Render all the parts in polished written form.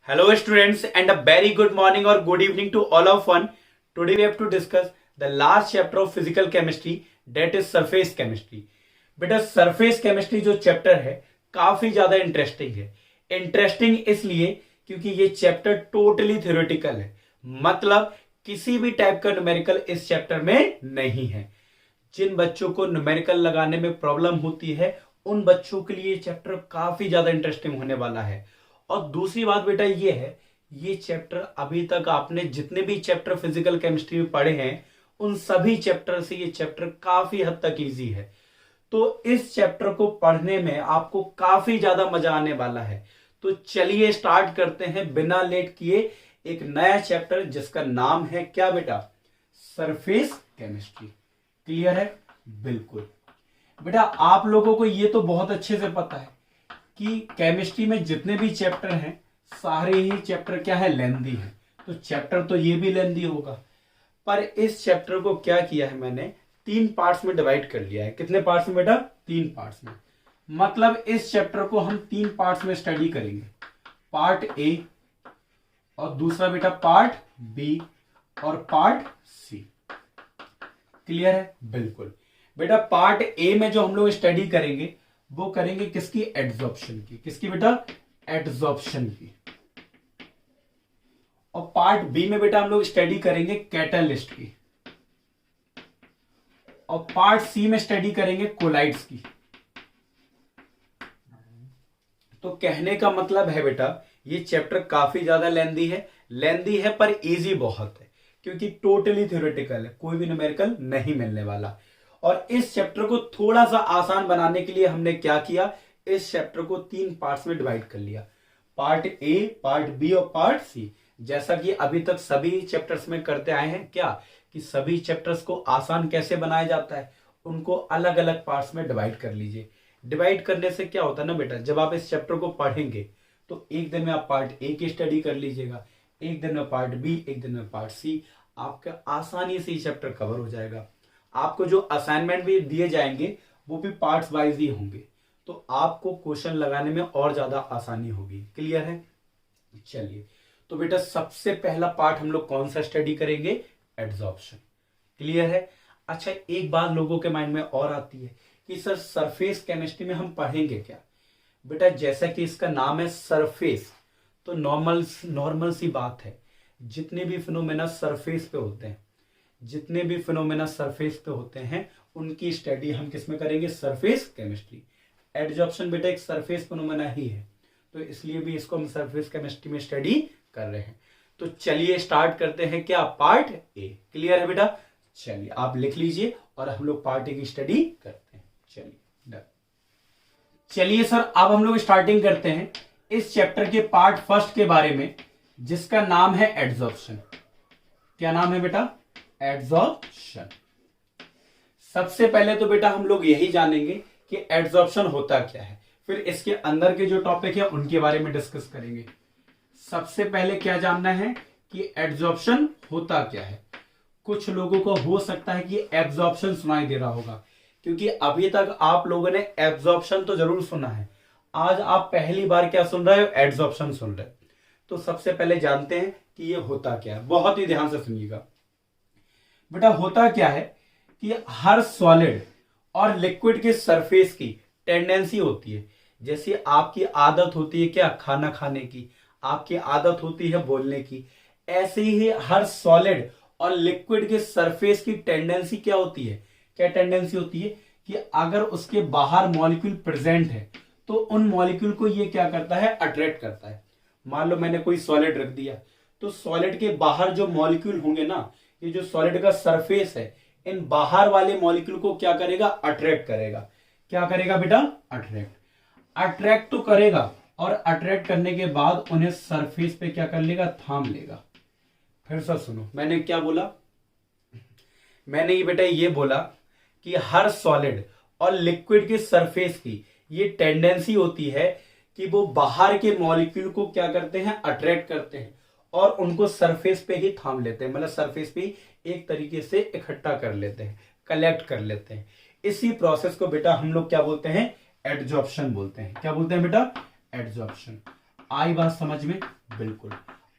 Hello students and a very good morning or good evening to all of one. Today we have to discuss the last chapter of physical chemistry, that is surface chemistry. बेटा surface chemistry जो chapter है काफी ज्यादा interesting है। Interesting इसलिए क्योंकि ये chapter totally theoretical है, मतलब किसी भी टाइप का न्यूमेरिकल इस चैप्टर में नहीं है। जिन बच्चों को न्यूमेरिकल लगाने में प्रॉब्लम होती है उन बच्चों के लिए ये चैप्टर काफी ज्यादा इंटरेस्टिंग होने वाला है। और दूसरी बात बेटा ये है, ये चैप्टर अभी तक आपने जितने भी चैप्टर फिजिकल केमिस्ट्री में पढ़े हैं उन सभी चैप्टर से ये चैप्टर काफी हद तक इजी है। तो इस चैप्टर को पढ़ने में आपको काफी ज्यादा मजा आने वाला है। तो चलिए स्टार्ट करते हैं बिना लेट किए एक नया चैप्टर जिसका नाम है क्या बेटा, सरफेस केमिस्ट्री। क्लियर है? बिल्कुल बेटा, आप लोगों को ये तो बहुत अच्छे से पता है कि केमिस्ट्री में जितने भी चैप्टर हैं सारे ही चैप्टर क्या है, लेंदी है। तो चैप्टर तो ये भी लेंदी होगा, पर इस चैप्टर को क्या किया है मैंने, 3 पार्ट्स में डिवाइड कर लिया है। कितने पार्ट्स में बेटा? 3 पार्ट्स में। मतलब इस चैप्टर को हम 3 पार्ट्स में स्टडी करेंगे, पार्ट ए और दूसरा बेटा पार्ट बी और पार्ट सी। क्लियर है? बिल्कुल बेटा, पार्ट ए में जो हम लोग स्टडी करेंगे वो करेंगे किसकी? एड्सॉर्प्शन की। किसकी बेटा? एड्सॉर्प्शन की। और पार्ट बी में बेटा हम लोग स्टडी करेंगे कैटालिस्ट की। और पार्ट सी में स्टडी करेंगे कोलाइड्स की। तो कहने का मतलब है बेटा, ये चैप्टर काफी ज्यादा लेंदी है पर इजी बहुत है, क्योंकि टोटली थ्योरेटिकल है, कोई भी न्यूमेरिकल नहीं मिलने वाला। और इस चैप्टर को थोड़ा सा आसान बनाने के लिए हमने क्या किया, इस चैप्टर को 3 पार्ट्स में डिवाइड कर लिया, पार्ट ए, पार्ट बी और पार्ट सी। जैसा कि अभी तक सभी चैप्टर्स में करते आए हैं क्या, कि सभी चैप्टर्स को आसान कैसे बनाया जाता है, उनको अलग अलग पार्ट्स में डिवाइड कर लीजिए। डिवाइड करने से क्या होता है ना बेटा, जब आप इस चैप्टर को पढ़ेंगे तो एक दिन में आप पार्ट ए की स्टडी कर लीजिएगा, एक दिन में पार्ट बी, एक दिन में पार्ट सी। आपका आसानी से ये चैप्टर कवर हो जाएगा। आपको जो असाइनमेंट भी दिए जाएंगे वो भी पार्ट्स वाइज ही होंगे, तो आपको क्वेश्चन लगाने में और ज्यादा आसानी होगी। क्लियर है? चलिए, तो बेटा सबसे पहला पार्ट हम लोग कौन सा स्टडी करेंगे? एड्सॉर्प्शन। क्लियर है? अच्छा, एक बात लोगों के माइंड में और आती है कि सर सरफेस केमिस्ट्री में हम पढ़ेंगे क्या? बेटा जैसा कि इसका नाम है सरफेस, तो नॉर्मल सी बात है, जितने भी फिनोमेना सरफेस पे होते हैं, जितने भी फिनोमेना सरफेस पे होते हैं उनकी स्टडी हम किस में करेंगे? Surface chemistry. एड्सॉर्प्शन बेटा एक सरफेस फिनोमेना ही है, तो इसलिए भी इसको हम सरफेस केमिस्ट्री में स्टडी कर रहे हैं। तो चलिए स्टार्ट करते हैं क्या, पार्ट ए। क्लियर है बेटा? चलिए आप लिख लीजिए और हम लोग पार्ट ए की स्टडी करते हैं। चलिए डन। चलिए सर, अब हम लोग स्टार्टिंग करते हैं इस चैप्टर के पार्ट फर्स्ट के बारे में, जिसका नाम है एड्सॉर्प्शन। क्या नाम है बेटा? एड्सॉर्प्शन। सबसे पहले तो बेटा हम लोग यही जानेंगे कि एड्सॉर्प्शन होता क्या है, फिर इसके अंदर के जो टॉपिक है उनके बारे में डिस्कस करेंगे। सबसे पहले क्या जानना है कि एड्सॉर्प्शन होता क्या है। कुछ लोगों को हो सकता है कि एब्जॉर्प्शन सुनाई दे रहा होगा, क्योंकि अभी तक आप लोगों ने एब्जॉर्प्शन तो जरूर सुना है, आज आप पहली बार क्या सुन रहे हो? एड्सॉर्प्शन सुन रहे हो। तो सबसे पहले जानते हैं कि ये होता क्या है, बहुत ही ध्यान से सुनिएगा बेटा। होता क्या है कि हर सॉलिड और लिक्विड के सरफेस की टेंडेंसी होती है, जैसे आपकी आदत होती है क्या, खाना खाने की, आपकी आदत होती है बोलने की, ऐसे ही हर सॉलिड और लिक्विड के सरफेस की टेंडेंसी क्या होती है? क्या टेंडेंसी होती है कि अगर उसके बाहर मॉलिक्यूल प्रेजेंट है तो उन मॉलिक्यूल को ये क्या करता है? अट्रैक्ट करता है। मान लो मैंने कोई सॉलिड रख दिया, तो सॉलिड के बाहर जो मॉलिक्यूल होंगे ना, ये जो सॉलिड का सरफेस है, इन बाहर वाले मॉलिक्यूल को क्या करेगा? अट्रैक्ट करेगा। क्या करेगा बेटा? अट्रैक्ट तो करेगा, और अट्रैक्ट करने के बाद उन्हें सरफेस पे क्या कर लेगा? थाम लेगा। फिर से सुनो, मैंने क्या बोला? मैंने ये बेटा ये बोला कि हर सॉलिड और लिक्विड के सरफेस की ये टेंडेंसी होती है कि वो बाहर के मॉलिक्यूल को क्या करते हैं? अट्रैक्ट करते हैं और उनको सरफेस पे ही थाम लेते हैं, मतलब सरफेस पे ही एक तरीके से इकट्ठा कर लेते हैं, कलेक्ट कर लेते हैं। इसी प्रोसेस को बेटा हम लोग क्या बोलते हैं? एड्सॉर्प्शन बोलते हैं। क्या बोलते हैं बेटा? एड्सॉर्प्शन। आई बात समझ में? बिल्कुल।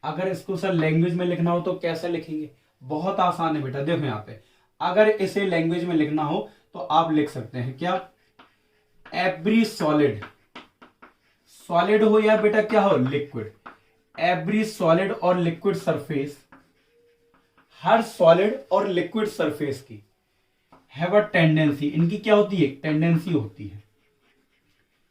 अगर इसको सर लैंग्वेज में लिखना हो तो कैसे लिखेंगे? बहुत आसान है बेटा, देखो यहाँ पे अगर इसे लैंग्वेज में लिखना हो तो आप लिख सकते हैं क्या, एवरी सॉलिड, सॉलिड हो या बेटा क्या हो, लिक्विड, एवरी सॉलिड और लिक्विड सरफेस, हर सॉलिड और लिक्विड सरफेस की हैव अ टेंडेंसी, इनकी क्या होती है, टेंडेंसी होती है।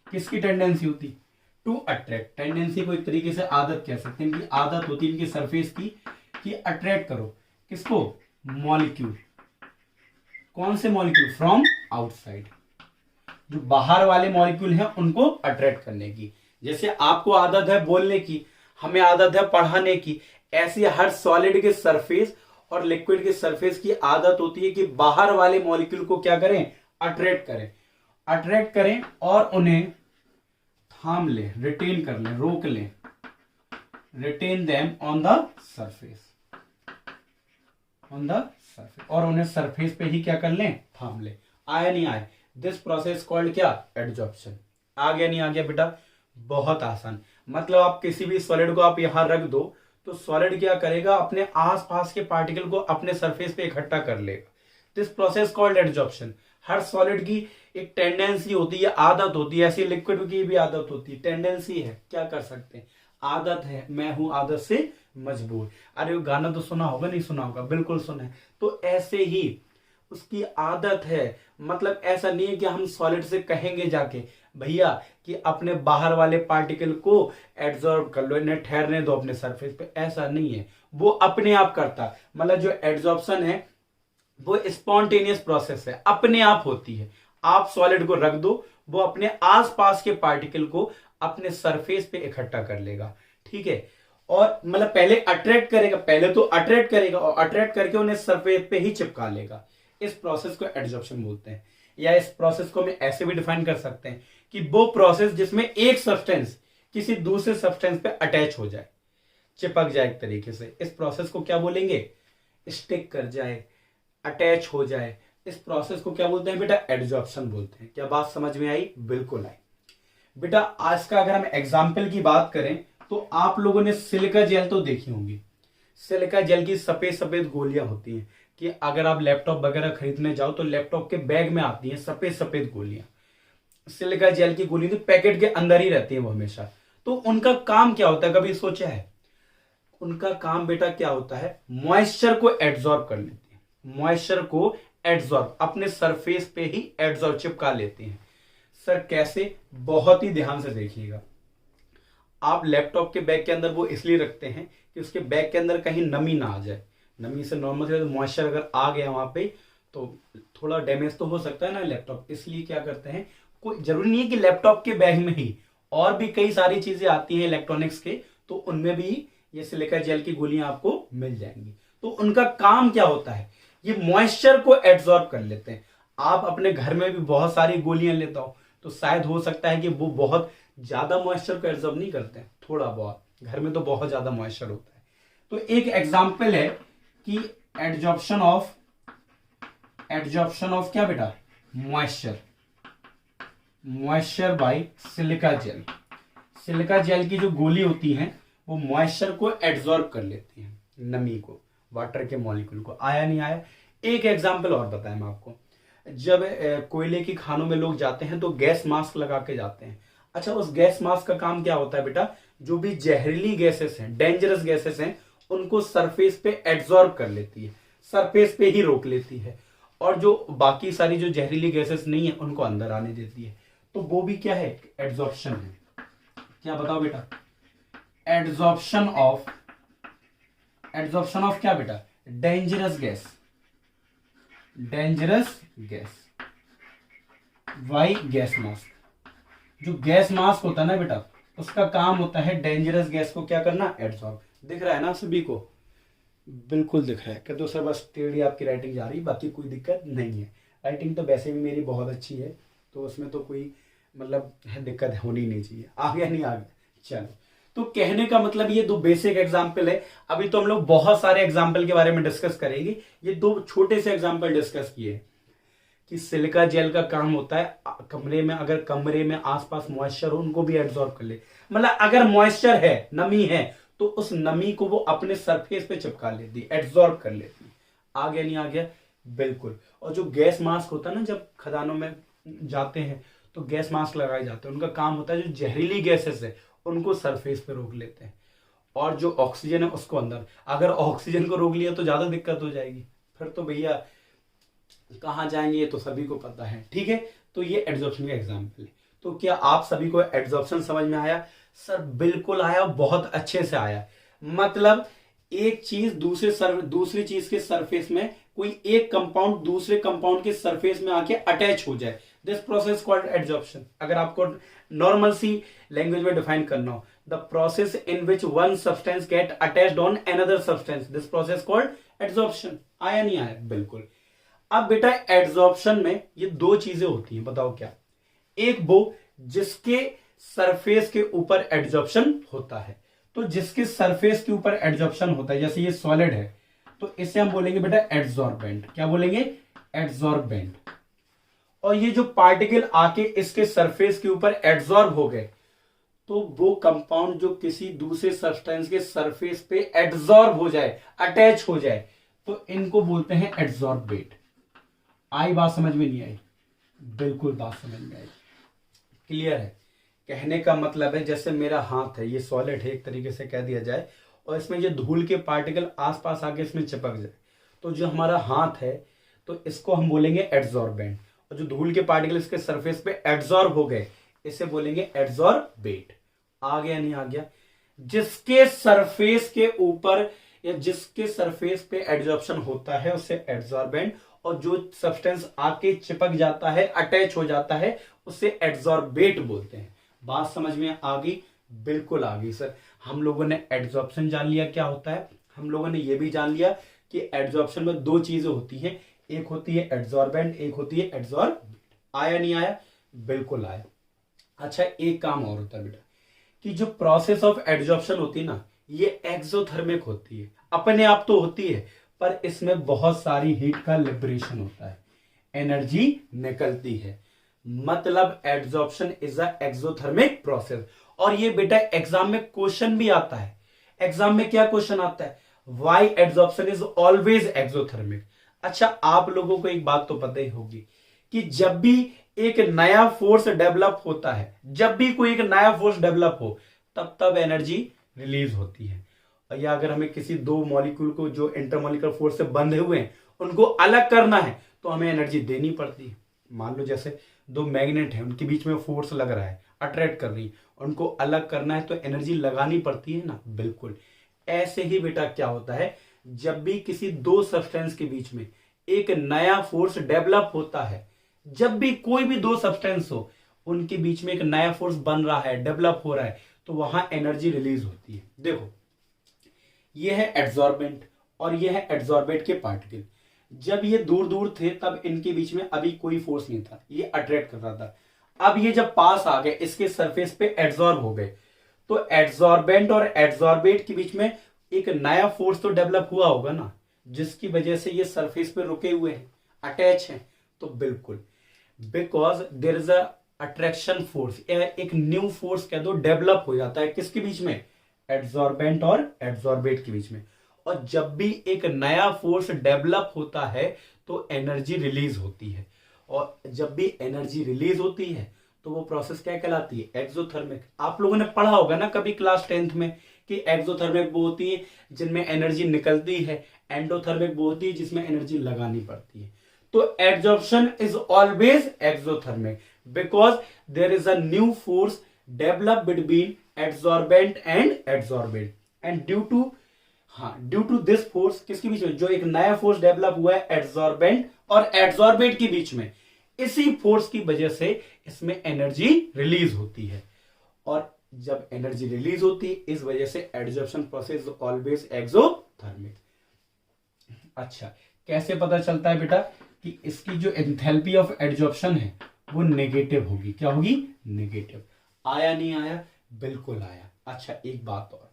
किसकी टेंडेंसी होती है? To attract. टेंडेंसी को एक तरीके से आदत कह सकते हैं, इनकी आदत होती है इनकी सरफेस की कि अट्रैक्ट करो किसको, मॉलिक्यूल। कौन से मॉलिक्यूल? फ्रॉम आउटसाइड, जो बाहर वाले मॉलिक्यूल हैं उनको अट्रैक्ट करने की। जैसे आपको आदत है बोलने की, हमें आदत है पढ़ाने की, ऐसी हर सॉलिड के सरफेस और लिक्विड के सरफेस की आदत होती है कि बाहर वाले मॉलिक्यूल को क्या करें, अट्रैक्ट करें, अट्रैक्ट करें और उन्हें थाम लें, रिटेन कर लें, रोक लें, retain them on the surface, on the surface, और उन्हें सरफेस पे ही क्या कर लें, थाम लें। आया नहीं आया? दिस प्रोसेस कॉल्ड क्या, एडजॉर्प्शन। आ गया नहीं आ गया बेटा? बहुत आसान। मतलब आप किसी भी सॉलिड को आप यहां रख दो तो सॉलिड क्या करेगा, अपने आसपास के पार्टिकल को अपने सरफेस पे इकट्ठा कर लेगा। This process called adsorption. Her solid की एक टेंडेंसी होती है, आदत होती है, ऐसी लिक्विड की भी आदत होती है, टेंडेंसी है, क्या कर सकते हैं, आदत है, मैं हूं आदत से मजबूर। अरे वो गाना तो सुना होगा, नहीं सुना होगा? बिल्कुल सुना है। तो ऐसे ही उसकी आदत है। मतलब ऐसा नहीं है कि हम सॉलिड से कहेंगे जाके भैया कि अपने बाहर वाले पार्टिकल को एब्जॉर्ब कर लो, इन्हें ठहरने दो अपने सरफेस पे, ऐसा नहीं है, वो अपने आप करता। मतलब जो एब्जॉर्प्शन है वो स्पॉन्टेनियस प्रोसेस है, अपने आप होती है। आप सॉलिड को रख दो, वो अपने आसपास के पार्टिकल को अपने सरफेस पे इकट्ठा कर लेगा, ठीक है। और मतलब पहले अट्रैक्ट करेगा, पहले तो अट्रैक्ट करेगा और अट्रैक्ट करके उन्हें सरफेस पे ही चिपका लेगा। इस प्रोसेस को एडजॉर्प्शन बोलते हैं। या इस प्रोसेस को हम ऐसे भी डिफाइन कर सकते हैं कि वो प्रोसेस जिसमें एक सब्सटेंस किसी दूसरे सब्सटेंस पे अटैच हो जाए, चिपक जाए एक तरीके से, इस प्रोसेस को क्या बोलेंगे, स्टिक कर जाए, अटैच हो जाए, इस प्रोसेस को क्या बोलते हैं बेटा, एडजॉर्प्शन बोलते हैं। क्या बात समझ में आई? बिल्कुल आई बेटा। आज का अगर हम एग्जाम्पल की बात करें तो आप लोगों ने सिलिका जेल तो देखी होंगी। सिलिका जेल की सफेद सफेद गोलियां होती हैं कि अगर आप लैपटॉप वगैरह खरीदने जाओ तो लैपटॉप के बैग में आती हैं सफेद सफेद गोलियां। सिलिका जेल की गोली तो पैकेट के अंदर ही रहती है वो हमेशा। तो उनका काम क्या होता है, कभी सोचा है? उनका काम बेटा क्या होता है, मॉइस्चर को एब्जॉर्ब कर लेती है, मॉइस्चर को एब्जॉर्ब अपने सरफेस पे ही एब्जॉर्ब चिपका लेती हैं। सर कैसे? बहुत ही ध्यान से देखिएगा। आप लैपटॉप के बैग के अंदर वो इसलिए रखते हैं कि उसके बैग के अंदर कहीं नमी ना आ जाए। नमी से नॉर्मल से मॉइस्चर अगर आ गया वहां पे तो थोड़ा डैमेज तो हो सकता है ना लैपटॉप। इसलिए क्या करते हैं, कोई जरूरी नहीं है कि लैपटॉप के बैग में ही, और भी कई सारी चीजें आती हैं इलेक्ट्रॉनिक्स के, तो उनमें भी ये सिलिका जेल की गोलियां आपको मिल जाएंगी। तो उनका काम क्या होता है, ये मॉइस्चर को एब्जॉर्ब कर लेते हैं। आप अपने घर में भी बहुत सारी गोलियां लेता हो तो शायद हो सकता है कि वो बहुत ज्यादा मॉइस्चर को एब्जॉर्ब नहीं करते हैं, थोड़ा बहुत, घर में तो बहुत ज्यादा मॉइस्चर होता है। तो एक एग्जाम्पल है कि एब्जॉर्प्शन ऑफ क्या बेटा, moisture, moisture by silica gel. Silica gel की जो गोली होती है वो मॉइस्चर को एब्जॉर्ब कर लेती है, नमी को, वाटर के मॉलिक्यूल को। आया नहीं आया? एक एग्जाम्पल और बताएं मैं आपको। जब कोयले की खानों में लोग जाते हैं तो गैस मास्क लगा के जाते हैं। अच्छा, उस गैस मास्क का काम क्या होता है बेटा, जो भी जहरीली गैसेस हैं, डेंजरस गैसेस हैं, उनको सरफेस पे एब्जॉर्ब कर लेती है, सरफेस पे ही रोक लेती है, और जो बाकी सारी जो जहरीली गैसेस नहीं है उनको अंदर आने देती है। तो वो भी क्या है, एब्जॉर्प्शन है। क्या बताओ बेटा, एब्जॉर्प्शन ऑफ क्या बेटा, dangerous gas, dangerous gas by gas mask. जो गैस मास्क होता है ना बेटा, उसका काम होता है डेंजरस गैस को क्या करना, एब्जॉर्ब। दिख रहा है ना सभी को? बिल्कुल दिख रहा है। क्या तो सर बस टेढ़ी आपकी राइटिंग जा रही, बाकी कोई दिक्कत नहीं है। राइटिंग तो वैसे भी मेरी बहुत अच्छी है, तो उसमें तो कोई मतलब दिक्कत होनी नहीं चाहिए। आ गया नहीं आ गया? चलो, तो कहने का मतलब ये दो बेसिक एग्जाम्पल है। अभी तो हम लोग बहुत सारे एग्जाम्पल के बारे में डिस्कस करेंगे, ये दो छोटे से एग्जाम्पल डिस्कस किए कि सिलिका जेल का काम होता है कमरे में, अगर कमरे में आसपास मॉइस्चर हो उनको भी एब्जॉर्ब कर ले, मतलब अगर मॉइस्चर है, नमी है, तो उस नमी को वो अपने सरफेस पे चिपका लेती, एब्जॉर्ब कर लेती। आ गया नहीं आ गया? बिल्कुल। और जो गैस मास्क होता है ना, जब खदानों में जाते हैं तो गैस मास्क लगाए जाते हैं, उनका काम होता है जो जहरीली गैसेस है उनको सरफेस पे रोक लेते हैं, और जो ऑक्सीजन है उसको अंदर। अगर ऑक्सीजन को रोक लिया तो ज्यादा दिक्कत हो जाएगी, फिर तो भैया कहाँ जाएंगे ये तो सभी को पता है। ठीक है, तो ये एड्जॉर्प्शन का एग्जाम्पल है। तो क्या आप सभी को एड्जॉर्प्शन समझ में आया? सर बिल्कुल आया, बहुत अच्छे से आया। मतलब एक चीज दूसरी चीज के सरफेस में, कोई एक कंपाउंड दूसरे कंपाउंड के सरफेस में आके अटैच हो जाए, दिस प्रोसेस कॉल्ड एड्जॉर्प्शन। अगर आपको नॉर्मल सी लैंग्वेज में डिफाइन करना हो, the process in which one substance get attached on another substance, this process called adsorption. आया नहीं आया? बिल्कुल। अब बेटा एड्जॉर्प्शन में ये दो चीजें होती हैं, बताओ क्या? एक वो जिसके सरफेस के ऊपर एड्जॉर्प्शन होता है, तो जिसके सरफेस के ऊपर एड्जॉर्प्शन होता है, जैसे ये सॉलिड है तो इसे हम बोलेंगे बेटा एड्सॉर्बेंट। क्या बोलेंगे? एड्सॉर्बेंट। और ये जो पार्टिकल आके इसके सरफेस के ऊपर एड्सॉर्ब हो गए, तो वो कंपाउंड जो किसी दूसरे सब्सटेंस के सरफेस पे एड्सॉर्ब हो जाए, अटैच हो जाए, तो इनको बोलते हैं एड्सॉर्बेट। आई बात समझ में नहीं आई? बिल्कुल बात समझ में आई, क्लियर है। कहने का मतलब है जैसे मेरा हाथ है, ये सॉलिड है एक तरीके से कह दिया जाए, और इसमें जो धूल के पार्टिकल आसपास आके इसमें चिपक जाए, तो जो हमारा हाथ है तो इसको हम बोलेंगे एड्सॉर्बेंट, और जो धूल के पार्टिकल इसके सरफेस पे एड्सॉर्ब हो गए इसे बोलेंगे एड्सॉर्बेट। आ गया नहीं आ गया? जिसके सरफेस के ऊपर या जिसके सरफेस पे एड्सॉर्प्शन होता है उसे एड्सॉर्बेंट, और जो सब्सटेंस आके चिपक जाता है, अटैच हो जाता है, उसे एड्सॉर्बेट बोलते हैं। बात समझ में आ गई? बिल्कुल आ गई सर। हम लोगों ने एड्सॉर्प्शन जान लिया क्या होता है, हम लोगों ने यह भी जान लिया कि एड्सॉर्प्शन में दो चीजें होती हैं, एक होती है एड्सॉर्बेंट, एक होती है एड्सॉर्बेट। आया नहीं आया? बिल्कुल आया। अच्छा, एक काम और होता है बेटा, कि जो प्रोसेस ऑफ एड्सॉर्प्शन होती है ना, ये एक्सोथर्मिक होती है, अपने आप तो होती है, पर इसमें बहुत सारी हीट का लिबरेशन होता है, एनर्जी निकलती है। मतलब adsorption is a exothermic process. और ये बेटा एग्जाम में क्वेश्चन भी आता है। एग्जाम में क्या क्वेश्चन आता है? Why adsorption is always exothermic. अच्छा, आप लोगों को एक बात तो पता ही होगी कि जब भी एक नया फोर्स डेवलप होता है, जब भी कोई एक नया फोर्स डेवलप हो, तब तब एनर्जी रिलीज होती है। या अगर हमें किसी दो मॉलिक्यूल को जो इंटरमॉलिक्यूलर फोर्स से बंधे हुए हैं उनको अलग करना है तो हमें एनर्जी देनी पड़ती है। मान लो जैसे दो मैग्नेट है, उनके बीच में फोर्स लग रहा है, अट्रैक्ट कर रही है, उनको अलग करना है तो एनर्जी लगानी पड़ती है ना। बिल्कुल ऐसे ही बेटा क्या होता है, जब भी किसी दो सब्सटेंस के बीच में एक नया फोर्स डेवलप होता है, जब भी कोई भी दो सब्सटेंस हो उनके बीच में एक नया फोर्स बन रहा है, डेवलप हो रहा है, तो वहां एनर्जी रिलीज होती है। देखो ये है एड्सॉर्बेंट और ये है एड्सॉर्बेट के पार्टिकल। जब ये दूर दूर थे तब इनके बीच में अभी कोई फोर्स नहीं था, ये अट्रैक्ट कर रहा था। अब ये जब पास आ गए, इसके सरफेस पे एड्सॉर्ब हो गए, तो एड्सॉर्बेंट और एड्सॉर्बेट के बीच में एक नया फोर्स तो डेवलप हुआ होगा ना, जिसकी वजह से ये सरफेस पे रुके हुए हैं, अटैच हैं। तो बिल्कुल because there is a attraction force, एक न्यू फोर्स कह दो डेवलप हो जाता है किसके बीच में? एड्सॉर्बेंट और एड्सॉर्बेट के बीच में। और जब भी एक नया फोर्स डेवलप होता है तो एनर्जी रिलीज होती है, और जब भी एनर्जी रिलीज होती है तो वो प्रोसेस क्या कहलाती है? एक्सोथर्मिक। आप लोगों ने पढ़ा होगा ना कभी क्लास 10th में कि एक्सोथर्मिक वो होती है जिनमें एनर्जी निकलती है, एंडोथर्मिक वो होती है जिसमें एनर्जी लगानी पड़ती है। तो adsorption is always exothermic because there is a new force develop between adsorbent and adsorbate, and due to this force, किसके बीच में? जो एक नया फोर्स डेवलप हुआ है एड्सॉर्बेंट और एड्सॉर्बेट के बीच में, इसी फोर्स की वजह से इसमें एनर्जी रिलीज होती है। और जब एनर्जी रिलीज होती है इस वजह से एड्सॉर्प्शन प्रोसेस ऑलवेज एक्सोथर्मिक। अच्छा, कैसे पता चलता है बेटा कि इसकी जो एंथैल्पी ऑफ एड्सॉर्प्शन है वो नेगेटिव होगी? क्या होगी? नेगेटिव। आया नहीं आया? बिल्कुल आया। अच्छा, एक बात और,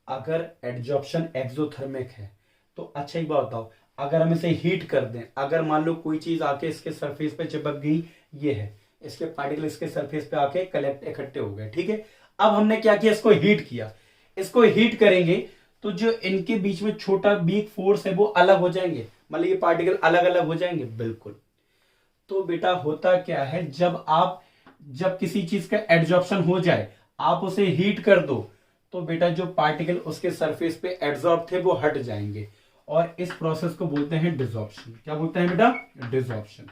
अगर एड्सॉर्प्शन एक्सोथर्मिक है तो अच्छा एक बात बताओ, अगर हम इसे हीट कर दें, अगर मान लो कोई चीज आके इसके सरफेस पे चिपक गई, ये है इसके पार्टिकल इसके सरफेस पे आके कलेक्ट इकट्ठे हो गए, ठीक है। अब हमने क्या किया, इसको हीट किया। इसको हीट करेंगे तो जो इनके बीच में छोटा वीक फोर्स है वो अलग हो जाएंगे, मतलब ये पार्टिकल अलग अलग हो जाएंगे, बिल्कुल। तो बेटा होता क्या है, जब किसी चीज का एड्जॉर्प्शन हो जाए, आप उसे हीट कर दो, तो बेटा जो पार्टिकल उसके सरफेस पे एड्जॉर्ब थे वो हट जाएंगे, और इस प्रोसेस को बोलते हैं डिसॉर्प्शन। क्या बोलते हैं बेटा, डिसॉर्प्शन।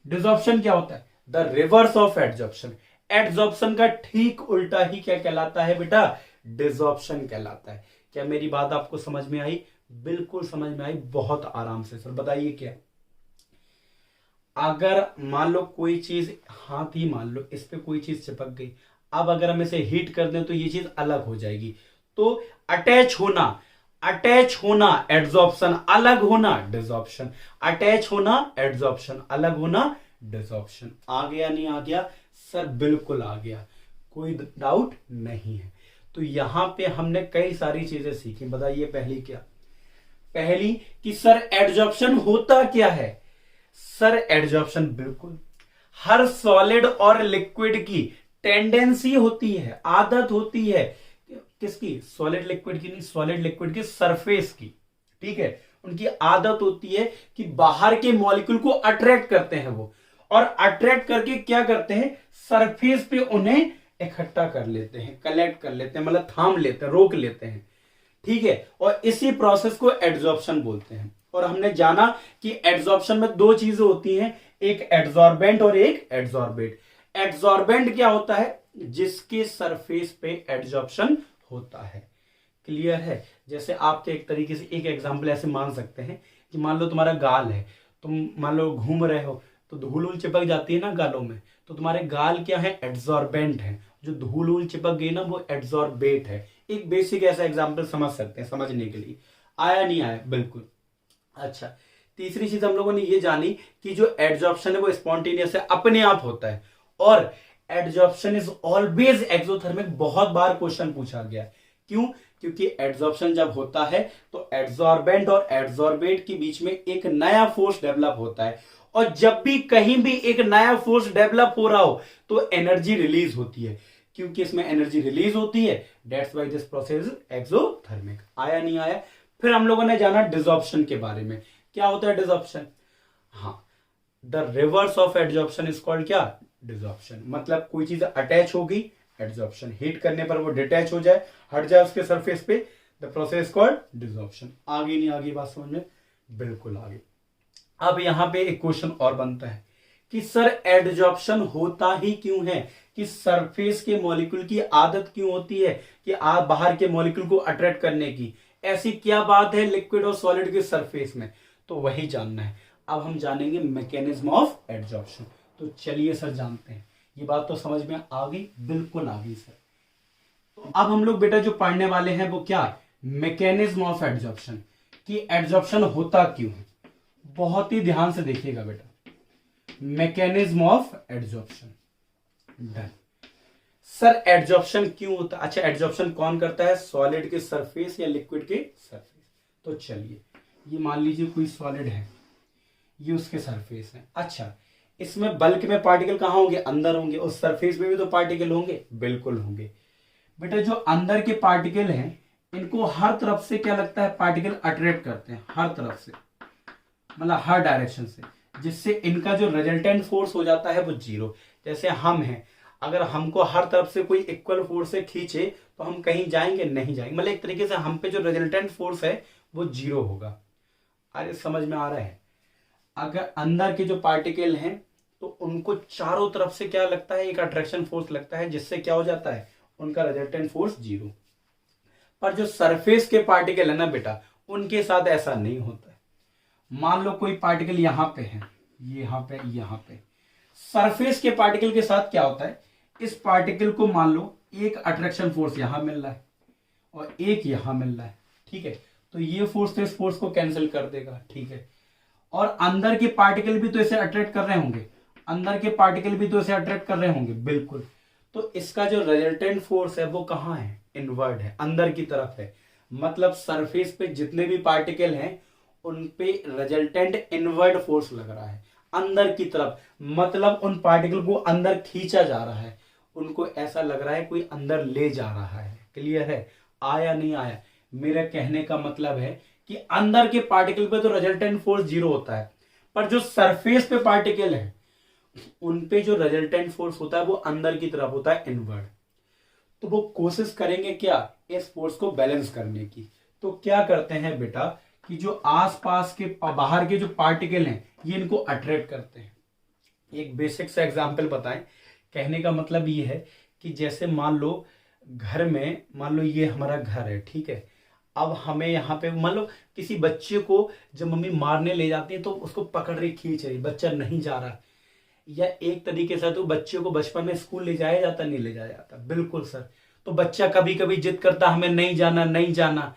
डिसॉर्प्शन क्या होता है, the reverse of adsorption. Adsorption का ठीक उल्टा ही क्या कहलाता है बेटा, डिसॉर्प्शन कहलाता है। क्या मेरी बात आपको समझ में आई, बिल्कुल समझ में आई, बहुत आराम से। सर बताइए क्या, अगर मान लो कोई चीज, हाथ ही मान लो इस पे कोई चीज चिपक गई, अब अगर हम इसे हीट कर दें तो ये चीज अलग हो जाएगी। तो अटैच होना एड्जॉर्प्शन, अलग होना डिसॉर्प्शन, अटैच होना एड्जॉर्प्शन, अलग होना डिसॉर्प्शन। आ गया नहीं आ गया, सर बिल्कुल आ गया, कोई डाउट नहीं है। तो यहां पे हमने कई सारी चीजें सीखी। बताइए पहली क्या, पहली कि सर एड्जॉर्प्शन होता क्या है। सर एड्जॉर्प्शन बिल्कुल हर सॉलिड और लिक्विड की टेंडेंसी होती है, आदत होती है, किसकी, सॉलिड लिक्विड की नहीं, सॉलिड लिक्विड की सरफेस की, ठीक है। उनकी आदत होती है कि बाहर के मॉलिक्यूल को अट्रैक्ट करते हैं वो, और अट्रैक्ट करके क्या करते हैं, सरफेस पे उन्हें इकट्ठा कर लेते हैं, कलेक्ट कर लेते हैं, मतलब थाम लेते हैं, रोक लेते हैं, ठीक है। और इसी प्रोसेस को एड्जॉर्प्शन बोलते हैं। और हमने जाना कि एड्जॉर्प्शन में दो चीजें होती हैं, एक एड्जॉर्बेंट और एक एड्जॉर्बेट। एड्जॉर्बेंट क्या होता है, जिसके सरफेस पे एड्जॉर्प्शन होता है। क्लियर है। जैसे आपके एक तरीके से एक एग्जांपल ऐसे मान सकते हैं कि मान लो तुम्हारा गाल है, तुम मान लो घूम रहे हो तो धूल उल चिपक जाती है ना गालों में, तो तुम्हारे गाल क्या है, एड्जॉर्बेंट है। जो धूल उल चिपक गई ना वो एड्जॉर्बेट है। एक बेसिक ऐसा एग्जांपल समझ सकते हैं, समझने के लिए। आया नहीं आया, बिल्कुल। अच्छा, तीसरी चीज हम लोगों ने ये जानी कि जो एड्जॉर्प्शन है वो स्पॉन्टेनियस है, अपने आप होता है, और एड्जॉर्प्शन इज ऑलवेज एक्सोथर्मिक। बहुत बार क्वेश्चन पूछा गया, क्यों, क्योंकि एड्जॉर्प्शन जब होता है तो एड्जॉर्बेंट और एड्जॉर्बेट के बीच में एक नया फोर्स डेवलप होता है, और जब भी कहीं भी एक नया फोर्स डेवलप हो रहा हो तो एनर्जी रिलीज होती है। क्योंकि इसमें एनर्जी रिलीज होती है, that's why this process is exothermic. आया नहीं आया। फिर हम लोगों ने जाना डिसॉर्प्शन के बारे में। क्या होता है डिसॉर्प्शन, हाँ, the reverse of adsorption is called क्या, डिसॉर्प्शन। मतलब कोई चीज अटैच होगी, एड्जॉर्प्शन, हीट करने पर वो डिटैच हो जाए, हट जाए उसके सरफेस पे, द प्रोसेस कॉल्ड डिसॉर्प्शन। आगे नहीं आगे बात समझ में, बिल्कुल आगे। अब यहां पे एक क्वेश्चन और बनता है कि सर एडजॉर्प्शन होता ही क्यों है, कि सरफेस के मॉलिक्यूल की आदत क्यों होती है कि आप बाहर के मॉलिक्यूल को अट्रैक्ट करने की, ऐसी क्या बात है लिक्विड और सॉलिड के सरफेस में, तो वही जानना है। अब हम जानेंगे मैकेनिज्म ऑफ एडजॉर्प्शन। तो चलिए सर जानते हैं। ये बात तो समझ में आ गई, बिल्कुल आ गई सर। तो अब हम लोग बेटा जो पढ़ने वाले हैं वो क्या, मैकेनिज्म ऑफ एडजॉर्प्शन, कि एडजॉर्प्शन होता क्यों है। बहुत ही ध्यान से देखिएगा बेटा, mechanism of adsorption. Done. Sir adsorption क्यों होता है, अच्छा एडजॉर्प्शन कौन करता है, सॉलिड के सरफेस या लिक्विड के सरफेस। तो चलिए ये मान लीजिए कोई सॉलिड है, ये उसके सरफेस है। अच्छा, इसमें बल्क में पार्टिकल कहां होंगे, अंदर होंगे, उस सरफेस में भी तो पार्टिकल होंगे, बिल्कुल होंगे। बेटा जो अंदर के पार्टिकल हैं इनको हर तरफ से क्या लगता है, पार्टिकल अट्रैक्ट करते हैं, हर तरफ से, मतलब हर डायरेक्शन से, जिससे इनका जो रिजल्टेंट फोर्स हो जाता है वो जीरो। जैसे हम हैं, अगर हमको हर तरफ से कोई इक्वल फोर्स से खींचे तो हम कहीं जाएंगे, नहीं जाएंगे, मतलब एक तरीके से हम पे जो रिजल्टेंट फोर्स है वो जीरो होगा। अरे समझ में आ रहा है। अगर अंदर के जो पार्टिकल हैं तो उनको चारों तरफ से क्या लगता है, एक अट्रैक्शन फोर्स लगता है, जिससे क्या हो जाता है, उनका रिजल्टेंट फोर्स जीरो। पर जो सरफेस के पार्टिकल है ना बेटा, उनके साथ ऐसा नहीं होता है। मान लो कोई पार्टिकल यहां पे है, यहां पे सरफेस के पार्टिकल के साथ क्या होता है, इस पार्टिकल को मान लो एक अट्रैक्शन फोर्स यहां मिल रहा है और एक यहां मिल रहा है, ठीक है। तो ये फोर्स तो इस फोर्स को कैंसिल कर देगा, ठीक है। और अंदर के पार्टिकल भी तो इसे अट्रैक्ट कर रहे होंगे, बिल्कुल। तो इसका जो रिजल्टेंट फोर्स है वो कहां है, इनवर्ड है, अंदर की तरफ है। मतलब सरफेस पे जितने भी पार्टिकल हैं उन पे रिजल्टेंट इनवर्ड फोर्स लग रहा है अंदर की तरफ, मतलब उन पार्टिकल को अंदर खींचा जा रहा है, उनको ऐसा लग रहा है कोई अंदर ले जा रहा है। क्लियर है? आया नहीं आया? मेरा कहने का मतलब है कि अंदर के पार्टिकल पे तो रिजल्टेंट फोर्स 0 होता है, पर जो सरफेस पे पार्टिकल है उन पे जो रिजल्टेंट फोर्स होता है वो अंदर की तरफ होता है, इनवर्ड। तो वो कोशिश करेंगे क्या, इस फोर्स को बैलेंस करने की। तो क्या करते हैं बेटा कि जो आसपास के बाहर के जो पार्टिकल हैं ये इनको अट्रैक्ट करते हैं। एक बेसिक सा एग्जांपल बताएं। कहने का मतलब ये है कि जैसे मान लो घर में, मान लो ये हमारा घर है, ठीक है। अब हमें यहाँ पे मान लो किसी बच्चे को जब मम्मी मारने ले जाती है तो उसको पकड़ रही, खींच रही, बच्चा नहीं जा रहा, या एक तरीके से तो बच्चे को बचपन में स्कूल ले जाया जाता, नहीं ले जाया जाता? बिल्कुल सर। तो बच्चा कभी कभी जिद करता हमें नहीं जाना नहीं जाना,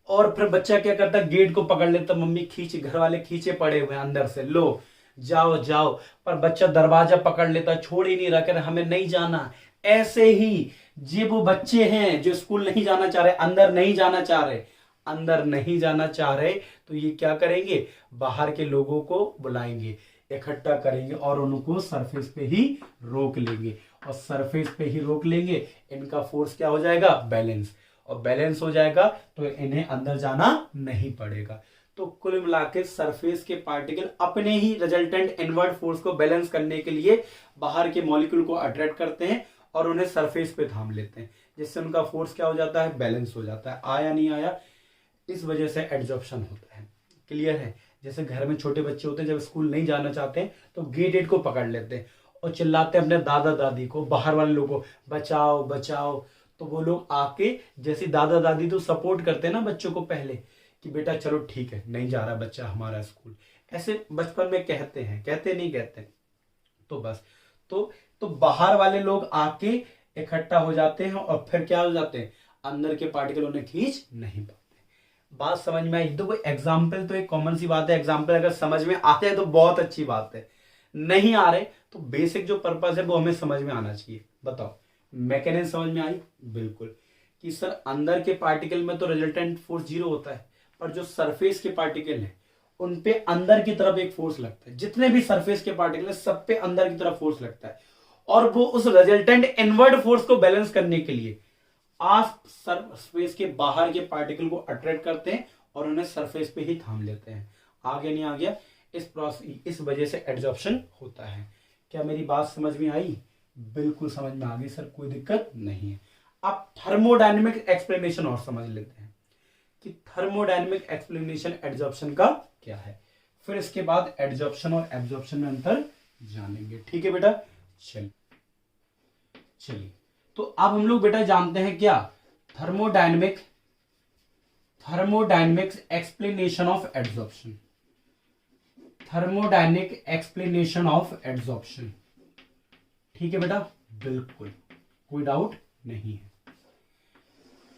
और फिर बच्चा क्या करता, गेट को पकड़ लेता, मम्मी खींचे, घर वाले खींचे पड़े हुए अंदर से, लो जाओ जाओ, पर बच्चा दरवाजा पकड़ लेता, छोड़ ही नहीं रहा, कर हमें नहीं जाना। ऐसे ही ये वो बच्चे हैं जो स्कूल नहीं जाना चाह रहे, अंदर नहीं जाना चाह रहे, अंदर नहीं जाना चाह रहे, तो ये क्या करेंगे, बाहर के लोगों को बुलाएंगे, इकट्ठा करेंगे और उनको सरफेस पे ही रोक लेंगे, और सरफेस पे ही रोक लेंगे, इनका फोर्स क्या हो जाएगा, बैलेंस, और बैलेंस हो जाएगा तो इन्हें अंदर जाना नहीं पड़ेगा। तो कुल मिला के सरफेस के पार्टिकल अपने ही रिजल्टेंट इनवर्ड फोर्स को बैलेंस करने के लिए बाहर के मॉलिक्यूल को अट्रैक्ट करते हैं और उन्हें सरफेस पे थाम लेते हैं, जिससे उनका फोर्स क्या हो जाता है, बैलेंस हो जाता है। आया नहीं आया? इस वजह से एड्जॉर्प्शन होता है। क्लियर है? जैसे घर में छोटे बच्चे होते हैं, जब स्कूल नहीं जाना चाहते हैं तो गेट को पकड़ लेते हैं और चिल्लाते हैं अपने दादा दादी को, बाहर वाले लोगों को, बचाओ बचाओ। तो वो लोग आके, जैसे दादा दादी तो सपोर्ट करते हैं ना बच्चों को पहले, कि बेटा चलो ठीक है, नहीं जा रहा बच्चा हमारा स्कूल, ऐसे बचपन में कहते हैं, कहते नहीं कहते? तो बस तो बाहर वाले लोग आके इकट्ठा हो जाते हैं और फिर क्या हो जाते हैं, अंदर के पार्टिकल उन्हें खींच नहीं पाते। बात समझ में आई? तो कोई एग्जाम्पल तो एक कॉमन सी बात है, एग्जाम्पल अगर समझ में आते हैं तो बहुत अच्छी बात है, नहीं आ रहे तो बेसिक जो पर्पस है वो हमें समझ में आना चाहिए। बताओ, मैकेनिज्म समझ में आई? बिल्कुल। कि सर अंदर के पार्टिकल में तो रिजल्टेंट फोर्स 0 होता है, पर जो सरफेस के पार्टिकल है उन पे अंदर की तरफ एक फोर्स लगता है, जितने भी सरफेस के पार्टिकल है सब पे अंदर की तरफ फोर्स लगता है, और वो उस रिजल्टेंट इनवर्ड फोर्स को बैलेंस करने के लिए आप सरफेस के बाहर के पार्टिकल को अट्रैक्ट करते हैं और उन्हें सरफेस पे ही थाम लेते हैं। आगे नहीं आ गया? इस वजह से एड्जॉर्प्शन होता है। क्या मेरी बात समझ में आई? बिल्कुल समझ में आ गई सर, कोई दिक्कत नहीं है। अब थर्मोडायनेमिक एक्सप्लेनेशन और समझ लेते हैं कि थर्मोडायनेमिक एक्सप्लेनेशन एड्जॉर्प्शन का क्या है, फिर इसके बाद एड्जॉर्प्शन और एब्जॉर्प्शन में अंतर जानेंगे। ठीक है बेटा? चलिए तो अब हम लोग बेटा जानते हैं क्या, thermodynamics explanation of adsorption, thermodynamic explanation of adsorption. ठीक है बेटा? बिल्कुल, कोई डाउट नहीं है।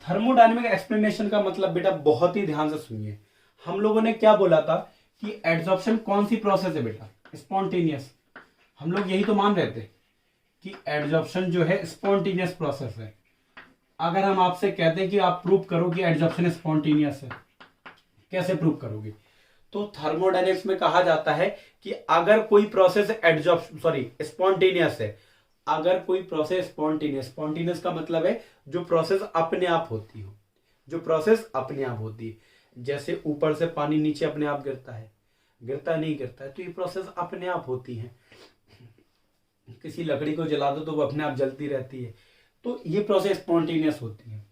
थर्मोडायनेमिक एक्सप्लेनेशन का मतलब बेटा बहुत ही ध्यान से सुनिए। हम लोगों ने क्या बोला था कि एड्जॉर्प्शन कौन सी प्रोसेस है बेटा, स्पॉन्टेनियस। हम लोग यही तो मान रहे थे कि एड्जॉर्प्शन जो है स्पॉन्टेनियस प्रोसेस है। अगर हम आपसे कहते हैं कि आप प्रूव करो कि एड्जॉर्प्शन स्पॉन्टेनियस है, कैसे प्रूव करोगे? तो थर्मोडायनेमिक्स में कहा जाता है कि अगर कोई प्रोसेस स्पॉन्टेनियस है, अगर कोई प्रोसेस स्पॉन्टेनियस का मतलब है जो प्रोसेस अपने आप होती हो, जो प्रोसेस अपने आप होती है, जैसे ऊपर से पानी नीचे अपने आप गिरता है, गिरता नहीं गिरता है, तो ये प्रोसेस अपने आप होती है। किसी लकड़ी को जला दो तो वो अपने आप जलती रहती है, तो ये प्रोसेस स्पॉन्टेनियस होती है।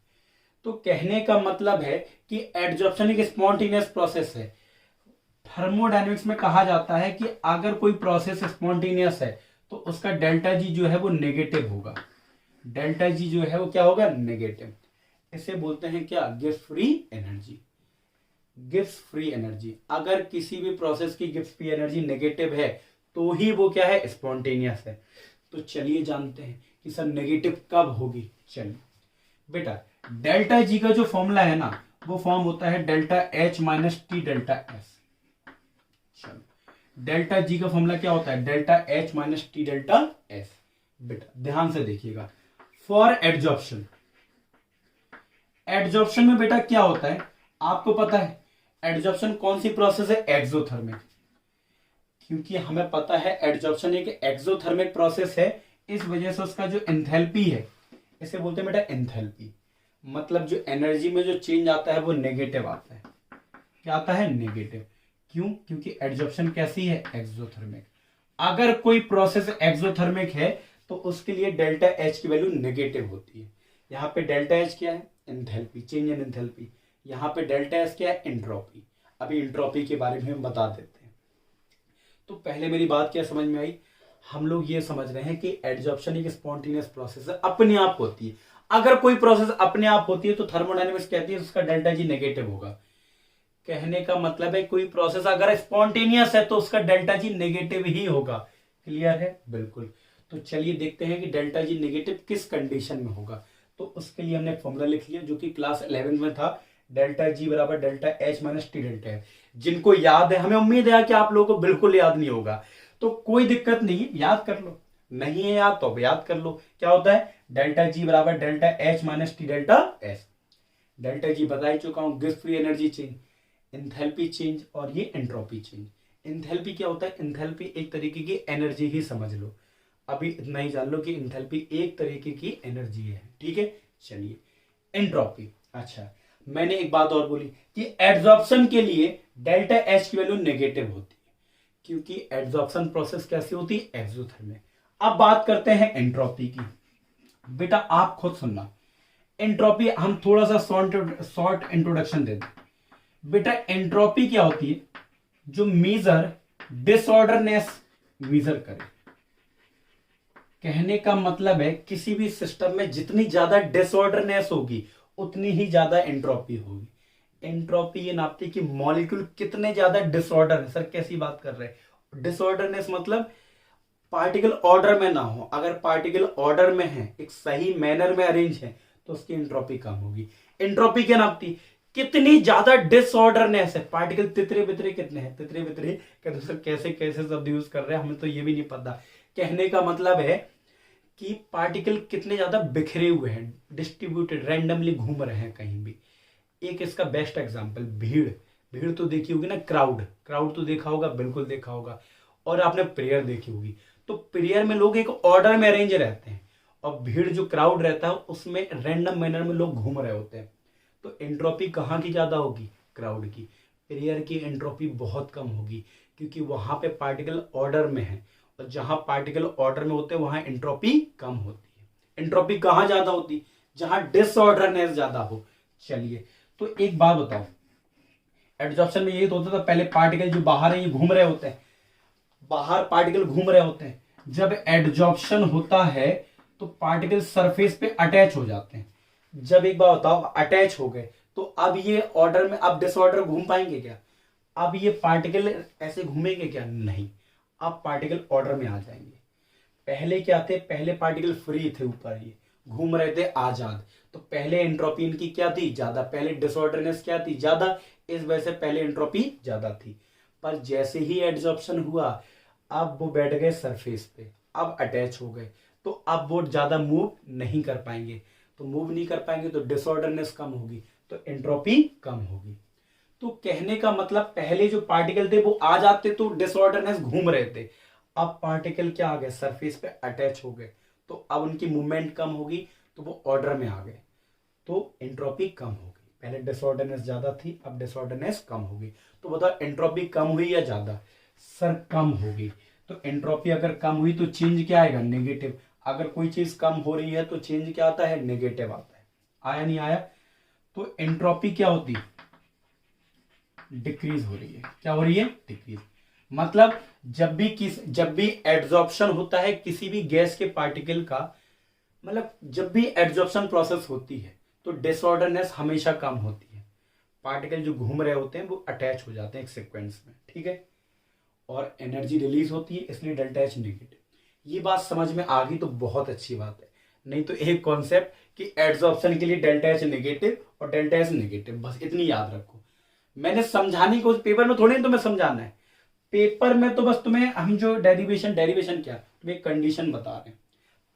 तो कहने का मतलब है कि एड्जॉर्प्शन एक स्पॉन्टेनियस प्रोसेस है। थर्मोडायनेमिक्स में कहा जाता है कि अगर कोई प्रोसेस स्पॉन्टेनियस है तो उसका डेल्टा जी जो है वो नेगेटिव होगा, डेल्टा जी जो है वो क्या होगा, नेगेटिव। इसे बोलते हैं क्या, Gibbs free energy, Gibbs free energy. अगर किसी भी प्रोसेस की गिब्स फ्री एनर्जी नेगेटिव है तो ही वो क्या है, स्पॉन्टेनियस है। तो चलिए जानते हैं कि सर नेगेटिव कब होगी। चलिए बेटा, डेल्टा जी का जो फॉर्मूला है ना, वो फॉर्म होता है delta H minus T delta S. चलो, डेल्टा जी का फॉर्मूला क्या होता है, delta H minus T delta S. बेटा ध्यान से देखिएगा, फॉर एड्जॉर्प्शन, एड्जॉर्प्शन में बेटा क्या होता है आपको पता है, एडजॉर्प्शन कौन सी प्रोसेस है? एक्सोथर्मिक, क्योंकि हमें पता है एडजॉर्प्शन एक एक्सोथर्मिक प्रोसेस है, इस वजह से उसका जो एंथैल्पी है, इसे बोलते हैं बेटा एंथैल्पी, मतलब जो एनर्जी में जो चेंज आता है वो नेगेटिव आता है। क्या आता है? नेगेटिव। क्यों? क्योंकि एडजॉर्प्शन कैसी है? एक्सोथर्मिक। अगर कोई प्रोसेस एक्सोथर्मिक है तो उसके लिए डेल्टा एच की वैल्यू नेगेटिव होती है। यहाँ पे डेल्टा एच क्या है? Enthalpy, change in enthalpy. यहाँ पे डेल्टा एस क्या है? एंट्रोपी। अभी एंट्रोपी के बारे में हम बता देते हैं। तो पहले मेरी बात क्या समझ में आई? हम लोग ये समझ रहे हैं कि एडजॉर्प्शन एक स्पॉन्टेनियस प्रोसेस है, अपने आप होती है। अगर कोई प्रोसेस अपने आप होती है तो थर्मोडायनेमिक्स कहती है उसका डेल्टा जी नेगेटिव होगा। कहने का मतलब है कोई प्रोसेस अगर स्पॉन्टेनियस है तो उसका डेल्टा जी नेगेटिव ही होगा। क्लियर है? बिल्कुल। तो चलिए देखते हैं कि डेल्टा जी नेगेटिव किस कंडीशन में होगा। तो उसके लिए हमने फॉर्मूला लिख लिया जो कि क्लास 11 में था, डेल्टा जी बराबर delta H minus T delta है। जिनको याद है, हमें उम्मीद है कि आप लोगों को बिल्कुल याद नहीं होगा, तो कोई दिक्कत नहीं है, याद कर लो। नहीं है याद तो याद कर लो। क्या होता है? डेल्टा जी बराबर delta H minus T delta S. Delta G बता ही चुका हूं, Gibbs free energy change, enthalpy change और ये एंट्रोपी चेंज। एंथैल्पी क्या होता है? एंथैल्पी एक तरीके की एनर्जी ही समझ लो। अभी इतना ही जान लो कि एंथैल्पी एक तरीके की एनर्जी है। ठीक है, चलिए। एंट्रोपी, अच्छा मैंने एक बात और बोली कि एड्सॉर्प्शन के लिए डेल्टा एच की वैल्यू नेगेटिव होती है, क्योंकि एड्सॉर्प्शन प्रोसेस कैसी होती है? एक्सोथर्मिक। अब बात करते हैं एंट्रोपी की। बेटा आप खुद सुनना, एंट्रोपी हम थोड़ा सा शॉर्ट इंट्रोडक्शन दे दें। बेटा एंट्रोपी क्या होती है? जो मेजर डिसऑर्डरनेस मेजर करे। कहने का मतलब है किसी भी सिस्टम में जितनी ज्यादा डिसऑर्डरनेस होगी उतनी ही ज्यादा एंट्रोपी होगी। एंट्रोपी ये नापती कि मॉलिक्यूल कितने ज्यादा डिसऑर्डर है। सर कैसी बात कर रहे हैं? डिसऑर्डरनेस मतलब पार्टिकल ऑर्डर में ना हो। अगर पार्टिकल ऑर्डर में है, एक सही मैनर में अरेंज है, तो उसकी एंट्रोपी कम होगी। एंट्रोपी क्या नापती? कितनी ज्यादा डिसऑर्डरनेस है। पार्टिकल तितरे बितरे कितने हैं? तितरे बितरे कहते सर कैसे कैसे शब्द यूज कर रहे हैं, हमें तो ये भी नहीं पता। कहने का मतलब है कि पार्टिकल कितने ज्यादा बिखरे हुए हैं, डिस्ट्रीब्यूटेड, रैंडमली घूम रहे हैं कहीं भी। एक इसका बेस्ट एग्जांपल भीड़। भीड़ तो देखी होगी ना, क्राउड। क्राउड तो देखा होगा, बिल्कुल देखा होगा। और आपने प्रेयर देखी होगी। तो प्रेयर में लोग एक ऑर्डर में अरेंज रहते हैं, और भीड़ जो क्राउड रहता है उसमें रैंडम मैनर में लोग घूम रहे होते हैं। तो एंट्रोपी कहाँ की ज्यादा होगी? क्राउड की। प्रेयर की एंट्रोपी बहुत कम होगी, क्योंकि वहां पे पार्टिकल ऑर्डर में है, और जहां पार्टिकल ऑर्डर में होते हैं वहां एंट्रोपी कम होती है। एंट्रोपी कहां ज्यादा होती? जहां डिसऑर्डरनेस ज्यादा हो। चलिए, तो एक बात बताओ, एडजॉर्प्शन में ये तो होता था पहले पार्टिकल जो बाहर है ये घूम रहे होते हैं, बाहर पार्टिकल घूम रहे होते हैं। जब एडजॉर्प्शन होता है तो पार्टिकल सरफेस पे अटैच हो जाते हैं। जब एक बार बताओ अटैच हो गए तो अब ये ऑर्डर में, अब डिसऑर्डर घूम पाएंगे क्या? अब ये पार्टिकल ऐसे घूमेंगे क्या? नहीं। अब पार्टिकल ऑर्डर में आ जाएंगे। पहले क्या थे? पहले पार्टिकल फ्री थे, ऊपर ये घूम रहे थे आजाद। तो पहले एंट्रोपी इनकी क्या थी? ज्यादा। पहले डिसऑर्डरनेस क्या थी? ज्यादा। इस वजह से पहले एंट्रोपी ज्यादा थी। पर जैसे ही एडजॉर्प्शन हुआ, अब वो बैठ गए सरफेस पे, अब अटैच हो गए, तो अब वो ज्यादा मूव नहीं कर पाएंगे। तो मूव नहीं कर पाएंगे तो डिसऑर्डरनेस कम होगी, तो एंट्रोपी कम होगी। तो कहने का मतलब पहले जो पार्टिकल थे वो आ जाते तो डिसऑर्डरनेस घूम रहे थे, अब पार्टिकल क्या आ गए? सरफेस पे अटैच हो गए, तो अब उनकी मूवमेंट कम होगी, तो वो ऑर्डर में आ गए, तो एंट्रोपी कम होगी। पहले डिसऑर्डरनेस ज्यादा थी, अब डिसऑर्डरनेस कम होगी। तो बताओ एंट्रोपी कम हुई या ज्यादा? सर कम होगी। तो एंट्रोपी अगर कम हुई तो चेंज क्या आएगा? नेगेटिव। अगर कोई चीज कम हो रही है तो चेंज क्या आता है? नेगेटिव आता है। आया नहीं आया? तो एंट्रोपी क्या होती है? डिक्रीज हो रही है। क्या हो रही है? डिक्रीज। मतलब जब भी एड्सॉर्प्शन होता है किसी भी गैस के पार्टिकल का, मतलब जब भी एड्सॉर्प्शन प्रोसेस होती है तो डिसऑर्डरनेस हमेशा कम होती है। पार्टिकल जो घूम रहे होते हैं वो अटैच हो जाते हैं एक सीक्वेंस में, ठीक है, और एनर्जी रिलीज होती है, इसलिए डेल्टा एच नेगेटिव। ये बात समझ में आ गई तो बहुत अच्छी बात है। नहीं तो एक कॉन्सेप्ट कि एड्सॉर्प्शन के लिए डेल्टा एच नेगेटिव और डेल्टा एच नेगेटिव, बस इतनी याद रखो। मैंने समझाने को पेपर में थोड़ी तुम्हें समझाना है, पेपर में तो बस तुम्हें हम जो डेरिवेशन क्या तुम्हें एक कंडीशन बता रहे हैं,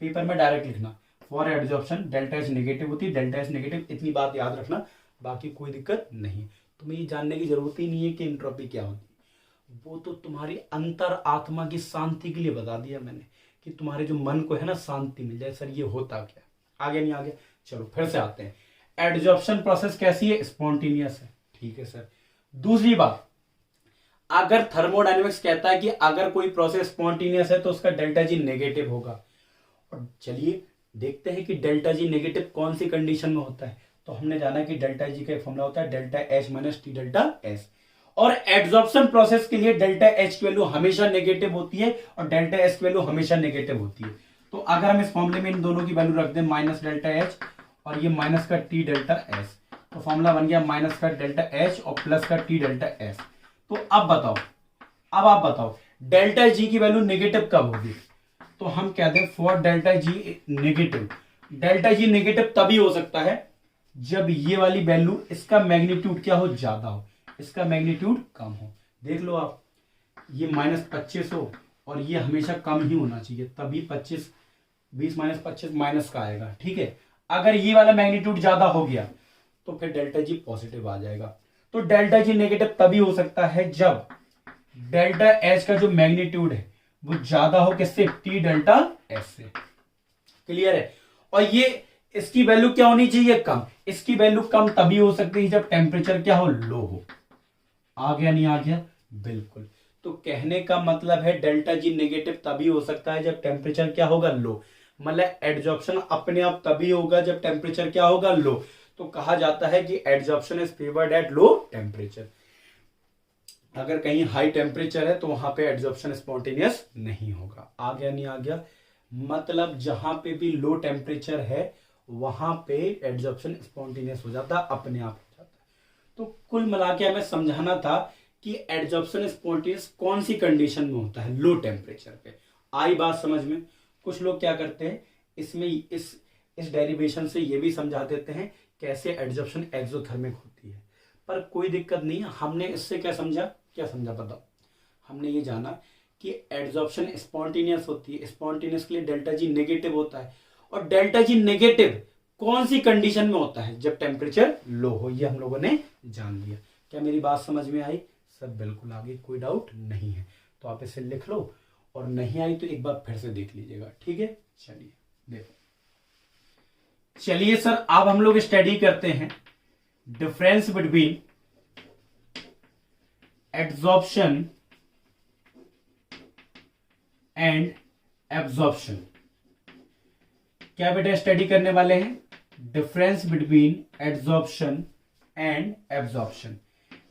पेपर में डायरेक्ट लिखना for adsorption delta H negative होती है, डेल्टा एच नेगेटिव, इतनी बात याद रखना, बाकी कोई दिक्कत नहीं। तुम्हें ये जानने की जरूरत ही नहीं है कि एंट्रोपी क्या होती है। वो तो तुम्हारी अंतर आत्मा की शांति के लिए बता दिया मैंने, कि तुम्हारे जो मन को है ना शांति मिल जाए। सर ये होता क्या, आगे नहीं आगे, चलो फिर से आते हैं। एडजॉर्प्शन प्रोसेस कैसी है, स्पॉन्टेनियस है, ठीक है सर। दूसरी बात, अगर थर्मोडायनेमिक्स कहता है कि अगर कोई प्रोसेस स्पॉन्टेनियस है तो उसका डेल्टा जी नेगेटिव होगा। और चलिए देखते हैं कि डेल्टा जी नेगेटिव कौन सी कंडीशन में होता है। तो हमने जाना कि डेल्टा जी का फॉर्मूला होता है delta H minus T delta S, और एड्सॉर्प्शन प्रोसेस के लिए डेल्टा एच की वैल्यू हमेशा नेगेटिव होती है और डेल्टा एस की वैल्यू हमेशा नेगेटिव होती है। तो अगर हम इस फॉर्मूले में इन दोनों की वैल्यू रख दें माइनस डेल्टा एच और ये माइनस का टी डेल्टा एस, तो फॉर्मूला बन गया माइनस का डेल्टा एच और प्लस का टी डेल्टा एस। तो अब बताओ, अब आप बताओ डेल्टा जी की वैल्यू नेगेटिव कब होगी। तो हम कहते हैं for delta G negative, delta G negative तभी हो सकता है जब ये वाली वैल्यू, इसका मैग्नीट्यूड क्या हो, ज्यादा हो, इसका मैग्नीट्यूड कम हो। देख लो आप, ये -25 हो और ये हमेशा कम ही होना चाहिए, तभी 25 20 - 25 माइनस का आएगा, ठीक है। अगर ये वाला मैग्नीट्यूड ज्यादा हो गया तो फिर डेल्टा जी पॉजिटिव आ जाएगा। तो डेल्टा जी नेगेटिव तभी हो सकता है जब डेल्टा एच का जो मैग्नीट्यूड है वो ज्यादा हो, किससे, टी डेल्टा एस से। क्लियर है। और ये इसकी वैल्यू क्या होनी चाहिए, कम। इसकी वैल्यू कम तभी हो सकती है जब टेम्परेचर क्या हो, लो हो। आ गया नहीं आ गया, बिल्कुल। तो कहने का मतलब है डेल्टा जी नेगेटिव तभी हो सकता है जब टेम्परेचर क्या होगा, लो। मतलब एडजॉर्प्शन अपने आप तभी होगा जब टेम्परेचर क्या होगा, लो। तो कहा जाता है कि adsorption is favoured at low temperature. अगर कहीं हाई टेम्परेचर है तो वहां पे एडजॉर्प्शन स्पॉन्टेनियस नहीं होगा। आ गया नहीं आ गया, मतलब जहां पे भी लो टेम्परेचर है वहां पे एडजॉर्प्शन स्पॉन्टेनियस हो जाता है, अपने आप हो जाता है। तो कुल मिला के हमें समझाना था कि एडजॉर्प्शन स्पॉन्टेनियस कौन सी कंडीशन में होता है, लो टेम्परेचर पे। आई बात समझ में। कुछ लोग क्या करते हैं, इसमें इस डेरिवेशन से ये भी समझा देते हैं कैसे एडजॉर्प्शन एक्सोथर्मिक होती है, पर कोई दिक्कत नहीं है। हमने इससे क्या समझा, क्या समझा बताओ। हमने ये जाना कि एडजॉर्प्शन स्पॉन्टेनियस होती है, स्पॉन्टेनियस के लिए डेल्टा जी नेगेटिव होता है, और डेल्टा जी नेगेटिव कौन सी कंडीशन में होता है, जब टेम्परेचर लो हो। ये हम लोगों ने जान लिया। क्या मेरी बात समझ में आई, सब बिल्कुल आगे, कोई डाउट नहीं है। तो आप इसे लिख लो, और नहीं आई तो एक बार फिर से देख लीजिएगा, ठीक है। चलिए देखो, चलिए सर अब हम लोग स्टडी करते हैं difference between adsorption and absorption. क्या बेटा स्टडी करने वाले हैं, difference between adsorption and absorption.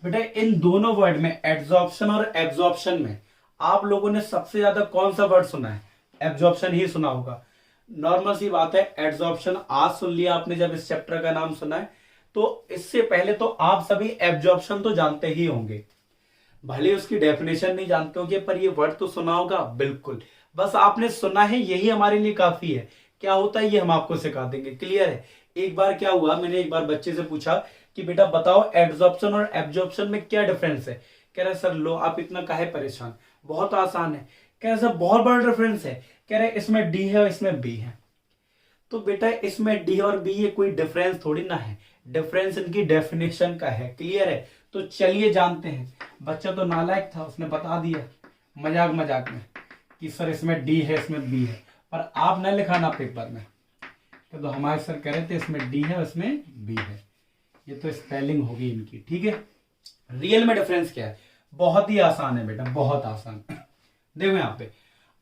बेटा इन दोनों वर्ड में, एड्सॉर्प्शन और एब्जॉर्प्शन में, आप लोगों ने सबसे ज्यादा कौन सा वर्ड सुना है, एब्जॉर्प्शन ही सुना होगा। नॉर्मल सी बात है, एड्सॉर्प्शन आज सुन लिया आपने जब इस चैप्टर का नाम सुना है, तो इससे पहले तो आप सभी एब्जॉर्प्शन तो जानते ही होंगे, भले उसकी डेफिनेशन नहीं जानते होंगे, पर ये वर्ड तो सुना होगा, बिल्कुल। बस आपने सुना है, यही हमारे लिए काफी है। क्या होता है ये हम आपको सिखा देंगे, क्लियर है। एक बार क्या हुआ, मैंने एक बार बच्चे से पूछा कि बेटा बताओ एड्सॉर्प्शन और एब्जॉर्प्शन में क्या डिफरेंस है। कह रहे सर लो आप इतना काहे परेशान, बहुत आसान है। कह रहे सर बहुत बड़ा डिफरेंस है। कह रहे इसमें डी है और इसमें बी है। तो बेटा इसमें डी और बी ये कोई डिफरेंस थोड़ी ना है, डिफरेंस इनकी डेफिनेशन का है, क्लियर है। तो चलिए जानते हैं। बच्चा तो नालायक था, उसने बता दिया मजाक मजाक में कि सर इसमें डी है इसमें बी है, पर आप न लिखाना पेपर में। तो हमारे सर कह रहे थे इसमें डी है इसमें बी है। ये तो स्पेलिंग होगी इनकी, ठीक है। रियल में डिफरेंस क्या है, बहुत ही आसान है बेटा, बहुत आसान। देखो यहाँ पे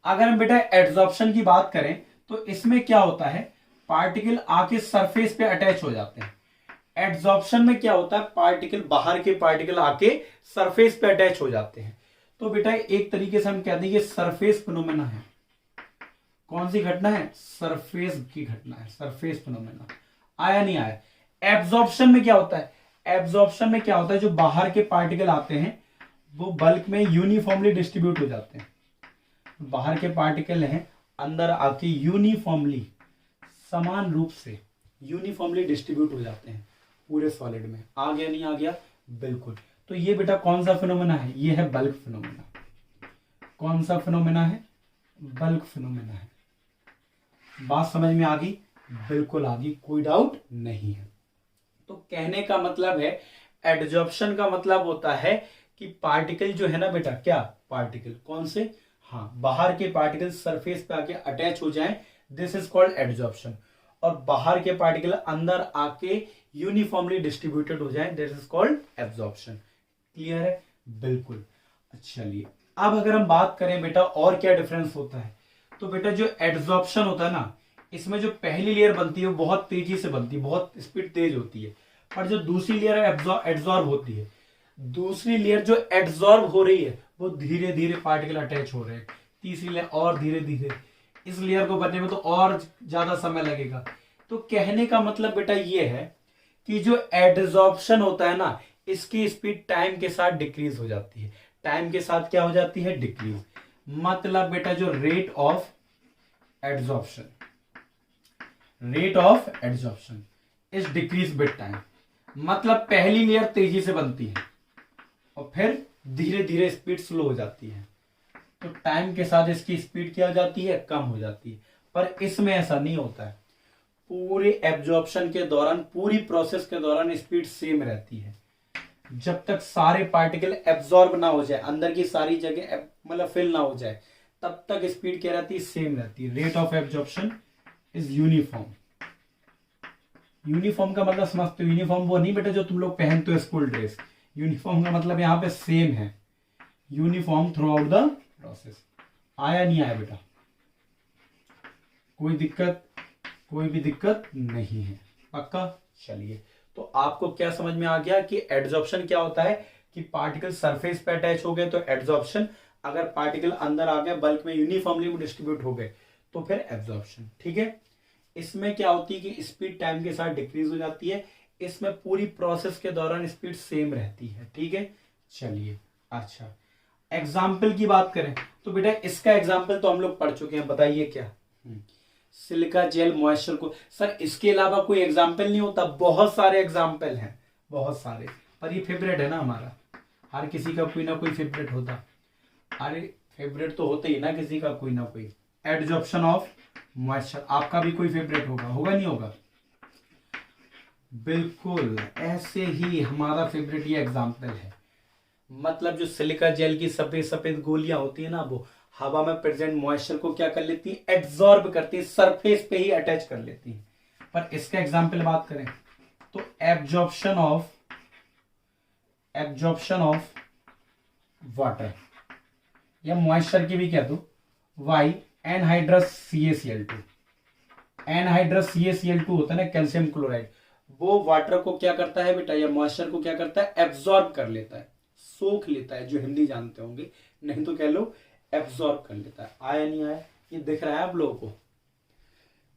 अगर हम बेटा एड्सॉर्प्शन की बात करें तो इसमें क्या होता है, पार्टिकल आके सरफेस पे अटैच हो जाते हैं। एड्सॉर्प्शन में क्या होता है, पार्टिकल, बाहर के पार्टिकल आके सरफेस पे अटैच हो जाते हैं। तो बेटा एक तरीके से हम कहते हैं ये सरफेस फिनोमेना है। कौन सी घटना है, सरफेस की घटना है, सरफेस फिनोमेना। आया नहीं आया। एब्जॉर्प्शन में क्या होता है, एब्जॉर्प्शन में क्या होता है, जो बाहर के पार्टिकल आते हैं वो बल्क में यूनिफॉर्मली डिस्ट्रीब्यूट हो जाते हैं। बाहर के पार्टिकल हैं अंदर आके यूनिफॉर्मली, समान रूप से यूनिफॉर्मली डिस्ट्रीब्यूट हो जाते हैं पूरे सॉलिड में। आ गया नहीं आ गया, बिल्कुल। तो ये बेटा कौन सा फिनोमेना है, ये है बल्क फिनोमेना। कौन सा फिनोमेना है, बल्क फिनोमेना है। बात समझ में आ गई, बिल्कुल आ गई, कोई डाउट नहीं है। तो कहने का मतलब है एडजॉर्प्शन का मतलब होता है कि पार्टिकल जो है ना बेटा, क्या पार्टिकल, कौन से, हाँ, बाहर के पार्टिकल सरफेस पे आके अटैच हो जाएं, दिस इज कॉल्ड एडजॉर्प्शन। और बाहर के पार्टिकल अंदर आके यूनिफॉर्मली डिस्ट्रीब्यूटेड हो जाएं, this is called absorption. Clear है? बिल्कुल। चलिए, अब अगर हम बात करें बेटा और क्या डिफरेंस होता है, तो बेटा जो एड्सॉर्प्शन होता है ना, इसमें जो पहली लेयर बनती है वो बहुत तेजी से बनती है, बहुत स्पीड तेज होती है। और जो दूसरी लेयर एड्सॉर्ब होती है, दूसरी लेयर जो एड्सॉर्ब हो रही है वो धीरे धीरे पार्टिकल अटैच हो रहे हैं, तीसरी लेयर और धीरे धीरे, इस लेयर को बनने में तो और ज्यादा समय लगेगा। तो कहने का मतलब बेटा ये है कि जो एड्सॉर्प्शन होता है ना, इसकी स्पीड टाइम के साथ डिक्रीज हो जाती है। टाइम के साथ क्या हो जाती है? डिक्रीज। मतलब बेटा जो rate of adsorption, rate of adsorption is decrease with time. मतलब पहली लेयर तेजी से बनती है और फिर धीरे धीरे स्पीड स्लो हो जाती है, तो टाइम के साथ इसकी स्पीड क्या हो जाती है? कम हो जाती है। पर इसमें ऐसा नहीं होता है, पूरे एब्जॉर्प्शन के दौरान, पूरी प्रोसेस के दौरान स्पीड सेम रहती है। जब तक सारे पार्टिकल एब्जॉर्ब ना हो जाए, अंदर की सारी जगह मतलब फिल ना हो जाए, तब तक स्पीड क्या रहती है? सेम रहती है। Rate of absorption is uniform. Uniform का मतलब समझते हो? यूनिफॉर्म वो नहीं बेटा जो तुम लोग पहनते हो स्कूल ड्रेस। यूनिफॉर्म का मतलब यहां पे सेम है, uniform through out the process. आया नहीं आया बेटा? कोई दिक्कत? कोई भी दिक्कत नहीं है? पक्का? चलिए, तो आपको क्या समझ में आ गया कि एड्सॉर्प्शन क्या होता है, कि पार्टिकल सरफेस पे अटैच हो गए तो एड्सॉर्प्शन, अगर पार्टिकल अंदर आ गए बल्क में यूनिफॉर्मली डिस्ट्रीब्यूट हो गए तो फिर एब्जॉर्प्शन। ठीक है? इसमें क्या होती है कि स्पीड टाइम के साथ डिक्रीज हो जाती है, इसमें पूरी प्रोसेस के दौरान स्पीड सेम रहती है। ठीक है? चलिए, अच्छा, एग्जाम्पल की बात करें तो बेटा इसका एग्जाम्पल तो हम लोग पढ़ चुके हैं, बताइए क्या? सिलिका जेल मॉइस्चर को, सर इसके अलावा कोई एग्जाम्पल नहीं होता? बहुत सारे एग्जाम्पल हैं, बहुत सारे, पर ये फेवरेट है ना हमारा, हर किसी का कोई ना कोई फेवरेट होता। अरे फेवरेट तो होते ही ना किसी का कोई ना कोई। एडजॉर्प्शन ऑफ मॉइस्चर, आपका भी कोई फेवरेट होगा, होगा नहीं होगा? बिल्कुल ऐसे ही हमारा फेवरेट ये एग्जाम्पल है। मतलब जो सिलिका जेल की सफेद सफेद गोलियां होती है ना, वो हवा में प्रेजेंट मॉइस्चर को क्या कर लेती है? एब्जॉर्ब करती है, सरफेस पे ही अटैच कर लेती है। पर इसका एग्जाम्पल बात करें तो एब्जॉर्प्शन ऑफ वाटर, या मॉइस्चर की भी कह दो, Y anhydrous CaCl2। Anhydrous CaCl2 होता है ना, कैल्शियम क्लोराइड, वो वाटर को क्या करता है बेटा, या मॉइस्चर को क्या करता है? एब्जॉर्ब कर लेता है, सोख लेता है, जो हिंदी जानते होंगे, नहीं तो कह लो एब्जॉर्ब कर लेता है। आया नहीं आया? ये दिख रहा है आप लोगों को?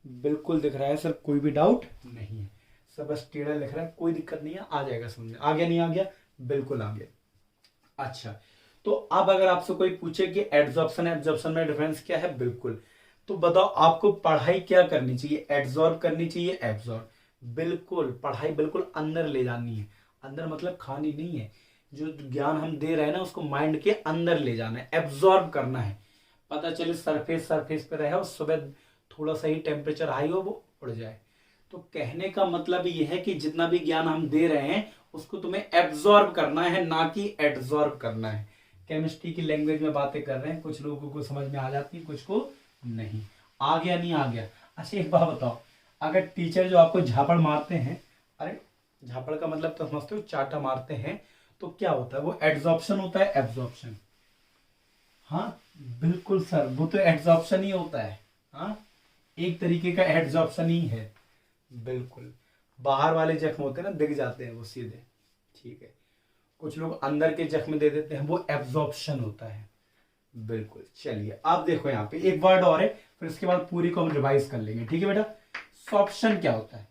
बिल्कुल दिख रहा है सर, कोई भी डाउट नहीं है? सब बस टेढ़ा लिख रहा है, कोई दिक्कत नहीं है, आ जाएगा समझ में। आ गया नहीं आ गया? बिल्कुल आ गया। अच्छा, तो अब अगर आपसे कोई पूछे कि एड्सॉर्प्शन एब्जॉर्प्शन में डिफरेंस क्या है, बिल्कुल, तो बताओ आपको पढ़ाई क्या करनी चाहिए? एड्सॉर्ब करनी चाहिए, एब्जॉर्ब? बिल्कुल, पढ़ाई बिल्कुल अंदर ले जानी है। अंदर मतलब खानी नहीं है, जो ज्ञान हम दे रहे हैं ना उसको माइंड के अंदर ले जाना है, एब्जॉर्ब करना है। पता चले सरफेस पे रहे और सुबह थोड़ा सा ही टेम्परेचर हाई हो वो उड़ जाए। तो कहने का मतलब ये है कि जितना भी ज्ञान हम दे रहे हैं उसको तुम्हें एब्जॉर्ब करना है, ना कि एड्सॉर्ब करना है। केमिस्ट्री की लैंग्वेज में बातें कर रहे हैं, कुछ लोगों को समझ में आ जाती है, कुछ को नहीं। आ गया नहीं आ गया? अच्छा एक बात बताओ, अगर टीचर जो आपको झापड़ मारते हैं, अरे झापड़ का मतलब तो समझते हो, चाटा मारते हैं, तो क्या होता है? वो एड्सॉर्प्शन होता है, एब्जॉर्प्शन? हाँ बिल्कुल सर, वो तो एड्सॉर्प्शन ही होता है। हाँ, एक तरीके का एड्सॉर्प्शन ही है। बिल्कुल, बाहर वाले जख्म होते हैं ना, दिख जाते हैं वो सीधे। ठीक है, कुछ लोग अंदर के जख्म दे देते हैं, वो एब्जॉर्प्शन होता है। बिल्कुल। चलिए आप देखो यहाँ पे एक वर्ड और है, फिर इसके बाद पूरी को हम रिवाइज कर लेंगे। ठीक है बेटा? सॉर्प्शन क्या होता है?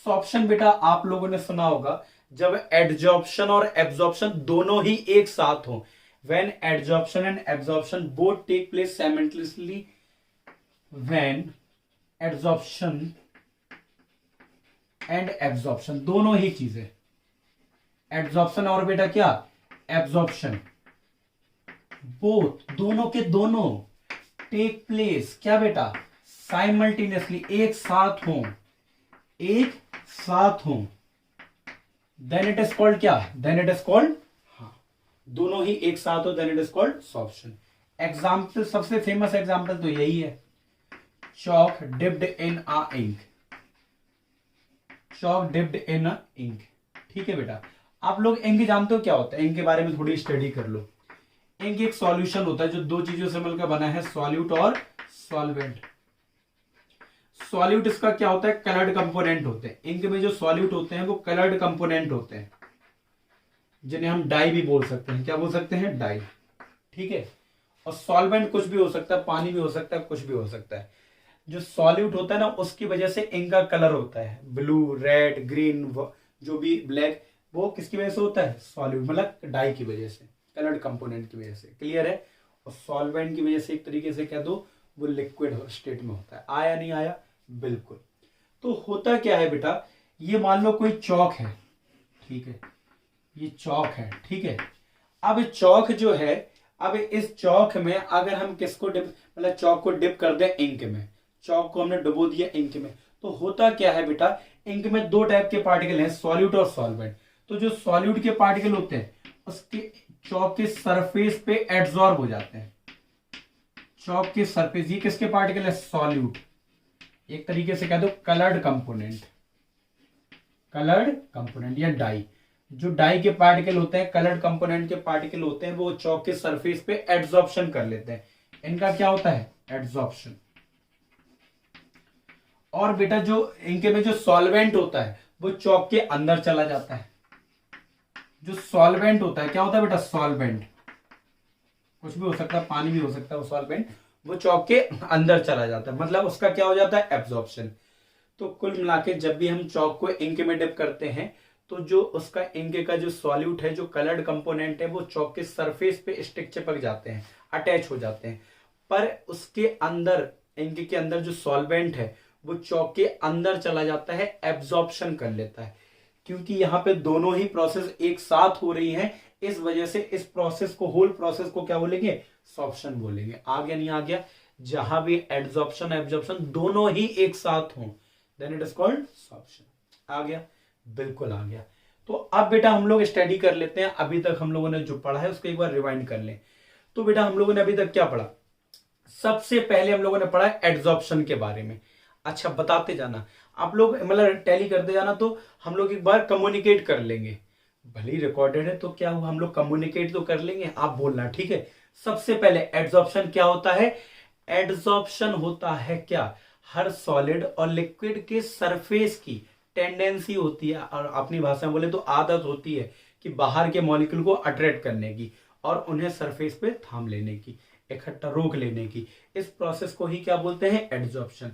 सॉर्प्शन बेटा आप लोगों ने सुना होगा, जब एडजॉर्प्शन और एब्जॉर्प्शन दोनों ही एक साथ हो, when adsorption and absorption both take place simultaneously, when adsorption and absorption, दोनों ही चीजें, एडजॉर्प्शन और बेटा क्या, एब्जॉर्प्शन, बोथ, दोनों के दोनों, टेक प्लेस क्या बेटा, साइमल्टेनियसली, एक साथ हो, एक साथ हो, देन इट इज कॉल्ड क्या, देन इट इज कॉल्ड, हाँ दोनों ही एक साथ हो, then it is called sorption. Example, सबसे फेमस एग्जाम्पल तो यही है, chalk dipped in a ink, chalk dipped in a ink। ठीक है बेटा, आप लोग इंक जानते हो क्या होता है, इंक के बारे में थोड़ी स्टडी कर लो। इंक एक सॉल्यूशन होता है जो दो चीजों से मिलकर बना है, सॉल्यूट और सॉल्वेंट। सॉल्यूट इसका क्या होता है, कलर्ड कंपोनेंट होते हैं। इंक में जो सॉल्यूट होते हैं वो कलर्ड कंपोनेंट होते हैं, जिन्हें हम डाई भी बोल सकते हैं। क्या बोल सकते हैं, डाई। ठीक है, और सॉल्वेंट कुछ भी हो सकता है, पानी भी हो सकता है, कुछ भी हो सकता है। जो सॉल्यूट होता है ना, उसकी वजह से इंक का कलर होता है ब्लू, रेड, ग्रीन, जो भी ब्लैक, वो किसकी वजह से होता है, सॉल्यूट मतलब डाई की वजह से, कलर्ड कंपोनेंट की वजह से। क्लियर है। और सॉल्वेंट की वजह से एक तरीके से कह दो वो लिक्विड स्टेट में होता है। आया नहीं आया, बिल्कुल। तो होता क्या है बेटा, ये मान लो कोई चौक है, ठीक है, ये चौक है, ठीक है। अब चौक जो है, अब इस चौक में अगर हम किसको डिप, मतलब चौक को डिप कर दें इंक में, चौक को हमने डुबो दिया इंक में, तो होता क्या है बेटा, इंक में दो टाइप के पार्टिकल हैं, सॉल्यूट और सॉल्वेंट। तो जो सॉल्यूट के पार्टिकल होते हैं उसके चौक के सरफेस पे एड्सॉर्ब हो जाते हैं। चौक के सरफेस, ये किसके पार्टिकल है, सॉल्यूट, एक तरीके से कह दो कलर्ड कंपोनेंट, कलर्ड कंपोनेंट या डाई। जो डाई के पार्टिकल होते हैं, कलर्ड कंपोनेंट के पार्टिकल होते हैं, वो चौक के सरफेस पे एड्सॉर्प्शन कर लेते हैं। इनका क्या होता है, एड्सॉर्प्शन। और बेटा जो इनके में जो सॉल्वेंट होता है वो चौक के अंदर चला जाता है। जो सॉल्वेंट होता है, क्या होता है बेटा, सॉल्वेंट कुछ भी हो सकता है, पानी भी हो सकता है, वो सॉल्वेंट वो चौक के अंदर चला जाता है, मतलब उसका क्या हो जाता है, एब्जॉर्प्शन। तो कुल मिला के जब भी हम चौक को इंक में डिप करते हैं तो जो उसका इंक का जो सॉल्यूट है, जो कलर्ड कंपोनेंट है, वो चौक के सरफेस पे स्टिक चिपक जाते हैं, अटैच हो जाते हैं। पर उसके अंदर, इंक के अंदर जो सॉल्वेंट है वो चौक के अंदर चला जाता है, एब्जॉर्प्शन कर लेता है। क्योंकि यहाँ पे दोनों ही प्रोसेस एक साथ हो रही हैं, इस वजह से इस प्रोसेस को, होल प्रोसेस को क्या बोलेंगे, सॉर्प्शन बोलेंगे। आ गया नहीं आ गया, जहां भी एड्सॉर्प्शन एब्जॉर्प्शन दोनों ही एक साथ हों, then it is called sorption. आ गया, बिल्कुल आ गया। तो अब बेटा हम लोग स्टडी कर लेते हैं, अभी तक हम लोगों ने जो पढ़ा है उसको एक बार रिवाइंड कर लें। तो बेटा हम लोगों ने अभी तक क्या पढ़ा, सबसे पहले हम लोगों ने पढ़ा एड्सॉर्प्शन के बारे में। अच्छा बताते जाना आप लोग, मतलब टैली करते जाना, तो हम लोग एक बार कम्युनिकेट कर लेंगे। भले ही रिकॉर्डेड है तो क्या हुआ, हम लोग कम्युनिकेट तो कर लेंगे, आप बोलना, ठीक है। सबसे पहले एड्सॉर्प्शन क्या होता है, एड्सॉर्प्शन होता है क्या, हर सॉलिड और लिक्विड के सरफेस की टेंडेंसी होती है, और अपनी भाषा में बोले तो आदत होती है कि बाहर के मॉलिक्यूल को अट्रैक्ट करने की और उन्हें सरफेस पे थाम लेने की, इकट्ठा रोक लेने की। इस प्रोसेस को ही क्या बोलते हैं, एड्सॉर्प्शन।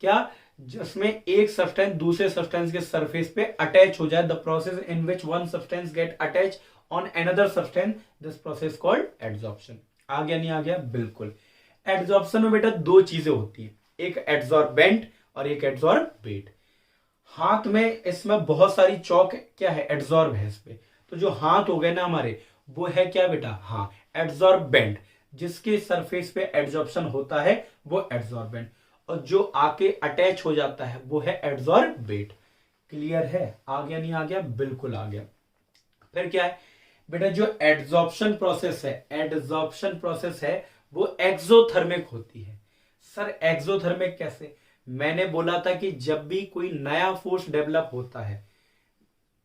क्या, जिसमें एक सब्सटेंस दूसरे सब्सटेंस के सरफेस पे अटैच हो जाए, the process in which one substance get attach on another substance, this process called adsorption. आ गया नहीं आ गया, बिल्कुल। एड्सॉर्प्शन में बेटा दो चीजें होती हैं, एक एड्सॉर्बेंट और एक एड्सॉर्बेट। हाथ में इसमें बहुत सारी चौक क्या है, एड्सॉर्ब है इस पे। तो जो हाथ हो गए ना हमारे, वो है क्या बेटा, हाँ एड्सॉर्बेंट, जिसके सरफेस पे एड्सॉर्प्शन होता है वो एड्सॉर्बेंट, और जो आके अटैच हो जाता है वो है एड्सॉर्बेट। क्लियर है, आ गया नहीं आ गया, बिल्कुल आ गया। फिर क्या है बेटा, जो एड्सॉर्प्शन प्रोसेस है, एड्सॉर्प्शन प्रोसेस है वो एक्सोथर्मिक होती है। सर एक्सोथर्मिक कैसे, मैंने बोला था कि जब भी कोई नया फोर्स डेवलप होता है,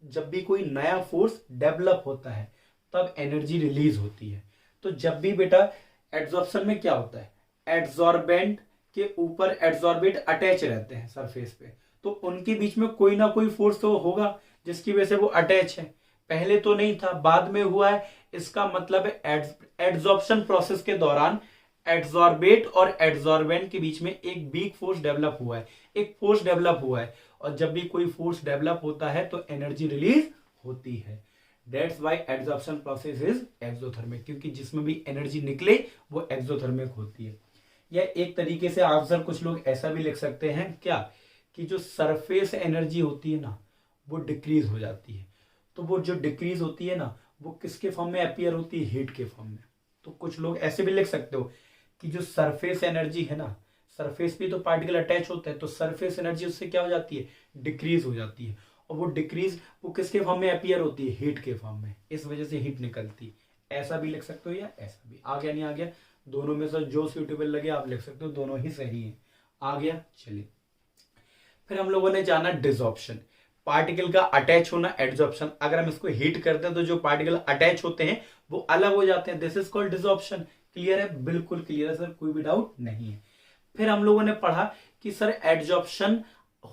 जब भी कोई नया फोर्स डेवलप होता है तब एनर्जी रिलीज होती है। तो जब भी बेटा एड्सॉर्प्शन में क्या होता है, एड्सॉर्बेंट के ऊपर एड्सॉर्बेट अटैच रहते हैं सरफेस पे, तो उनके बीच में कोई ना कोई फोर्स तो होगा जिसकी वजह से वो अटैच है। पहले तो नहीं था, बाद में हुआ है। इसका मतलब है एड्सॉर्प्शन प्रोसेस के दौरान एड्सॉर्बेट और एड्सॉर्बेंट के बीच में एक वीक फोर्स डेवलप हुआ है, एक फोर्स डेवलप हुआ है। और जब भी कोई फोर्स डेवलप होता है तो एनर्जी रिलीज होती है। That's why adsorption process is exothermic, क्योंकि जिसमें भी एनर्जी निकले वो एक्सोथर्मिक होती है। या एक तरीके से आंसर कुछ लोग ऐसा भी लिख सकते हैं क्या, कि जो सरफेस एनर्जी होती है ना वो डिक्रीज हो जाती है। तो वो जो डिक्रीज होती है ना वो किसके फॉर्म में अपीयर होती है, हीट के फॉर्म में। तो कुछ लोग ऐसे भी लिख सकते हो कि जो सरफेस एनर्जी है ना, सरफेस पे तो पार्टिकल अटैच होते हैं, तो सरफेस एनर्जी उससे क्या हो जाती है, डिक्रीज हो जाती है। और वो डिक्रीज वो किसके फॉर्म में अपीयर होती है, हीट के फॉर्म में, इस वजह से हीट निकलती। ऐसा भी लिख सकते हो या ऐसा भी, आ गया नहीं आ गया, दोनों में से जो सूटेबल लगे आप लिख सकते हो, दोनों ही सही है। आ गया, चलिए फिर हम लोगों ने जाना डिसऑर्प्शन, पार्टिकल का अटैच होना, एडजॉर्प्शन। अगर हम इसको हीट करते हैं तो जो पार्टिकल अटैच होते हैं वो अलग हो जाते हैं, दिस इज कॉल्ड डिसऑर्प्शन। क्लियर है, बिल्कुल क्लियर है सर, कोई भी डाउट नहीं है। फिर हम लोगों ने पढ़ा कि सर एडजॉर्प्शन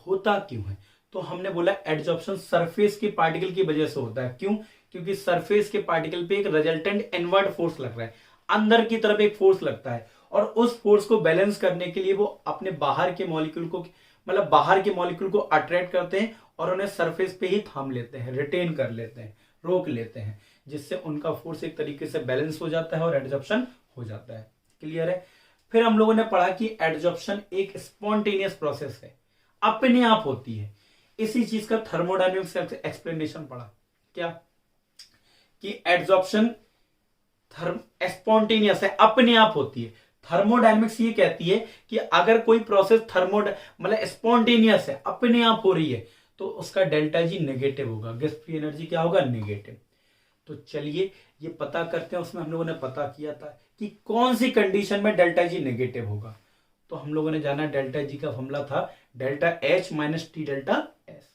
होता क्यों है, तो हमने बोला एडजॉर्प्शन सरफेस के पार्टिकल की वजह से होता है। क्यों? क्योंकि सरफेस के पार्टिकल पे एक रिजल्टेंट इनवर्ड फोर्स लग रहा है, अंदर की तरफ एक फोर्स लगता है, और उस फोर्स को बैलेंस करने के लिए वो अपने बाहर के मॉलिक्यूल को, मतलब बाहर के मॉलिक्यूल को अट्रैक्ट करते हैं और उन्हें सरफेस पे ही थाम लेते हैं, रिटेन कर लेते हैं, रोक लेते हैं, जिससे उनका फोर्स एक तरीके से बैलेंस हो जाता है और एडजॉर्प्शन हो जाता है। क्लियर है। फिर हम लोगों ने पढ़ा कि एडजॉर्प्शन एक स्पॉन्टेनियस प्रोसेस है, अपने आप होती है। इसी चीज का थर्मोडायनेमिक्स एक्सप्लेनेशन पढ़ा, क्या कि एडजॉर्प्शन स्पॉन्टेनियस है, अपने आप होती है। थर्मोडायनेमिक्स ये कहती है कि अगर कोई प्रोसेस मतलब स्पॉन्टेनियस है, अपने आप हो रही है, तो उसका डेल्टा जी नेगेटिव होगा, गेस फ्री एनर्जी क्या होगा, नेगेटिव। तो चलिए ये पता करते हैं, उसमें हम लोगों ने पता किया था कि कौन सी कंडीशन में डेल्टा जी नेगेटिव होगा। तो हम लोगों ने जाना डेल्टा जी का फॉर्मूला था delta H minus T delta S.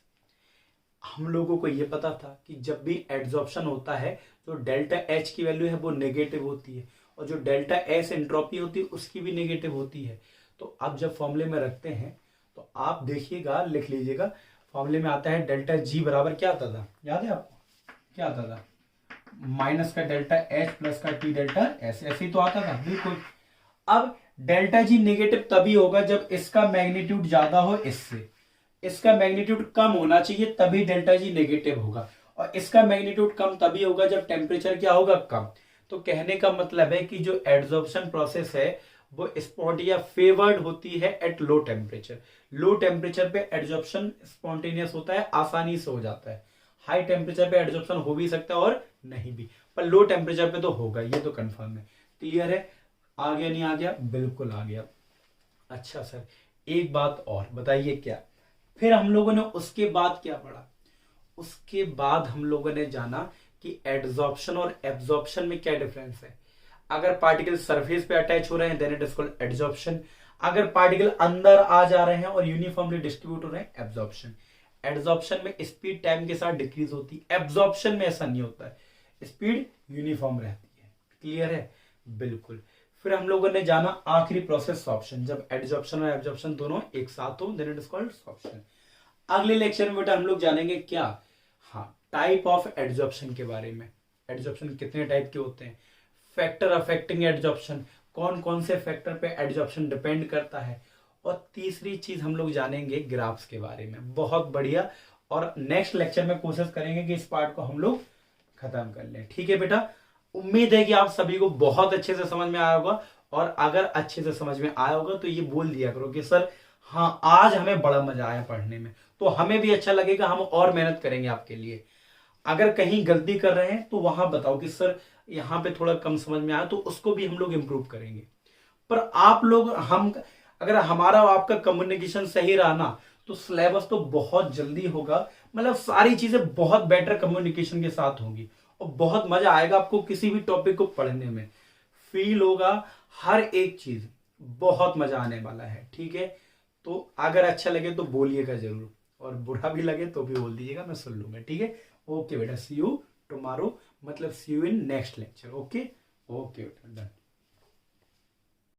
हम लोगों को यह पता था कि जब भी एड्सॉर्प्शन होता है जो डेल्टा एच की वैल्यू है वो नेगेटिव होती है, और जो डेल्टा एस एंट्रोपी होती है उसकी भी नेगेटिव होती है। तो अब जब फॉर्मूले में रखते हैं तो आप देखिएगा, लिख लीजिएगा, फॉर्मूले में आता है डेल्टा जी बराबर क्या आता था, याद है आपको क्या आता था, माइनस का डेल्टा एच प्लस का टी डेल्टा एस, ऐसे ही तो आता था, बिल्कुल। अब डेल्टा जी नेगेटिव तभी होगा जब इसका मैग्नीट्यूड ज्यादा हो इससे, इसका मैग्नीट्यूड कम होना चाहिए तभी डेल्टा जी नेगेटिव होगा, और इसका मैग्नीट्यूड कम तभी होगा जब टेम्परेचर क्या होगा, कम। तो कहने का मतलब है कि जो एड्सॉर्प्शन प्रोसेस है वो स्पॉन्ट या फेवर्ड होती है at low temperature. Low temperature पे एड्सॉर्प्शन स्पॉन्टेनियस होता है, आसानी से हो जाता है। हाई टेम्परेचर पे एड्सॉर्प्शन हो भी सकता है और नहीं भी, पर लो टेम्परेचर पे तो होगा, ये तो कंफर्म है। क्लियर है, आ गया नहीं आ गया, बिल्कुल आ गया। अच्छा सर एक बात और बताइए, क्या फिर हम लोगों ने उसके बाद क्या पढ़ा, उसके बाद हम लोगों ने जाना कि एड्सॉर्प्शन और एब्जॉर्प्शन में क्या डिफरेंस है। अगर पार्टिकल सरफेस पे अटैच हो रहे हैं then it is called adsorption, अगर पार्टिकल अंदर आ जा रहे हैं और यूनिफॉर्मली डिस्ट्रीब्यूट हो रहे हैं, एब्जॉर्प्शन। एड्सॉर्प्शन में स्पीड टाइम के साथ डिक्रीज होती है, एब्जॉर्प्शन में ऐसा नहीं होता है, स्पीड यूनिफॉर्म रहती है। क्लियर है, बिल्कुल। फिर हम लोगों ने जाना आखिरी प्रोसेस सॉर्प्शन, जब एड्सॉर्प्शन और एब्जॉर्प्शन दोनों एक साथ हो then it is called sorption. अगले लेक्चर में बेटा हम लोग जानेंगे क्या, हाँ टाइप ऑफ एड्सॉर्प्शन के बारे में, एड्सॉर्प्शन कितने टाइप के होते हैं, फैक्टर अफेक्टिंग एड्सॉर्प्शन, कौन कौन से फैक्टर पे एड्सॉर्प्शन डिपेंड करता है, और तीसरी चीज हम लोग जानेंगे ग्राफ्स के बारे में। बहुत बढ़िया, और नेक्स्ट लेक्चर में कोशिश करेंगे कि इस पार्ट को हम लोग खत्म कर लें। ठीक है बेटा, उम्मीद है कि आप सभी को बहुत अच्छे से समझ में आया होगा, और अगर अच्छे से समझ में आया होगा तो ये बोल दिया करो कि सर हाँ आज हमें बड़ा मजा आया पढ़ने में, तो हमें भी अच्छा लगेगा, हम और मेहनत करेंगे आपके लिए। अगर कहीं गलती कर रहे हैं तो वहां बताओ कि सर यहाँ पे थोड़ा कम समझ में आया, तो उसको भी हम लोग इम्प्रूव करेंगे। पर आप लोग हम अगर हमारा आपका कम्युनिकेशन सही रहा ना तो सिलेबस तो बहुत जल्दी होगा, मतलब सारी चीजें बहुत बेटर कम्युनिकेशन के साथ होंगी, और बहुत मजा आएगा आपको किसी भी टॉपिक को पढ़ने में, फील होगा हर एक चीज, बहुत मजा आने वाला है। ठीक है, तो अगर अच्छा लगे तो बोलिएगा जरूर, और बुरा भी लगे तो भी बोल दीजिएगा, मैं सुन लूंगा। ठीक है, ओके बेटा, सी यू टुमारो, मतलब see you in next lecture. Okay okay बेटा, डन।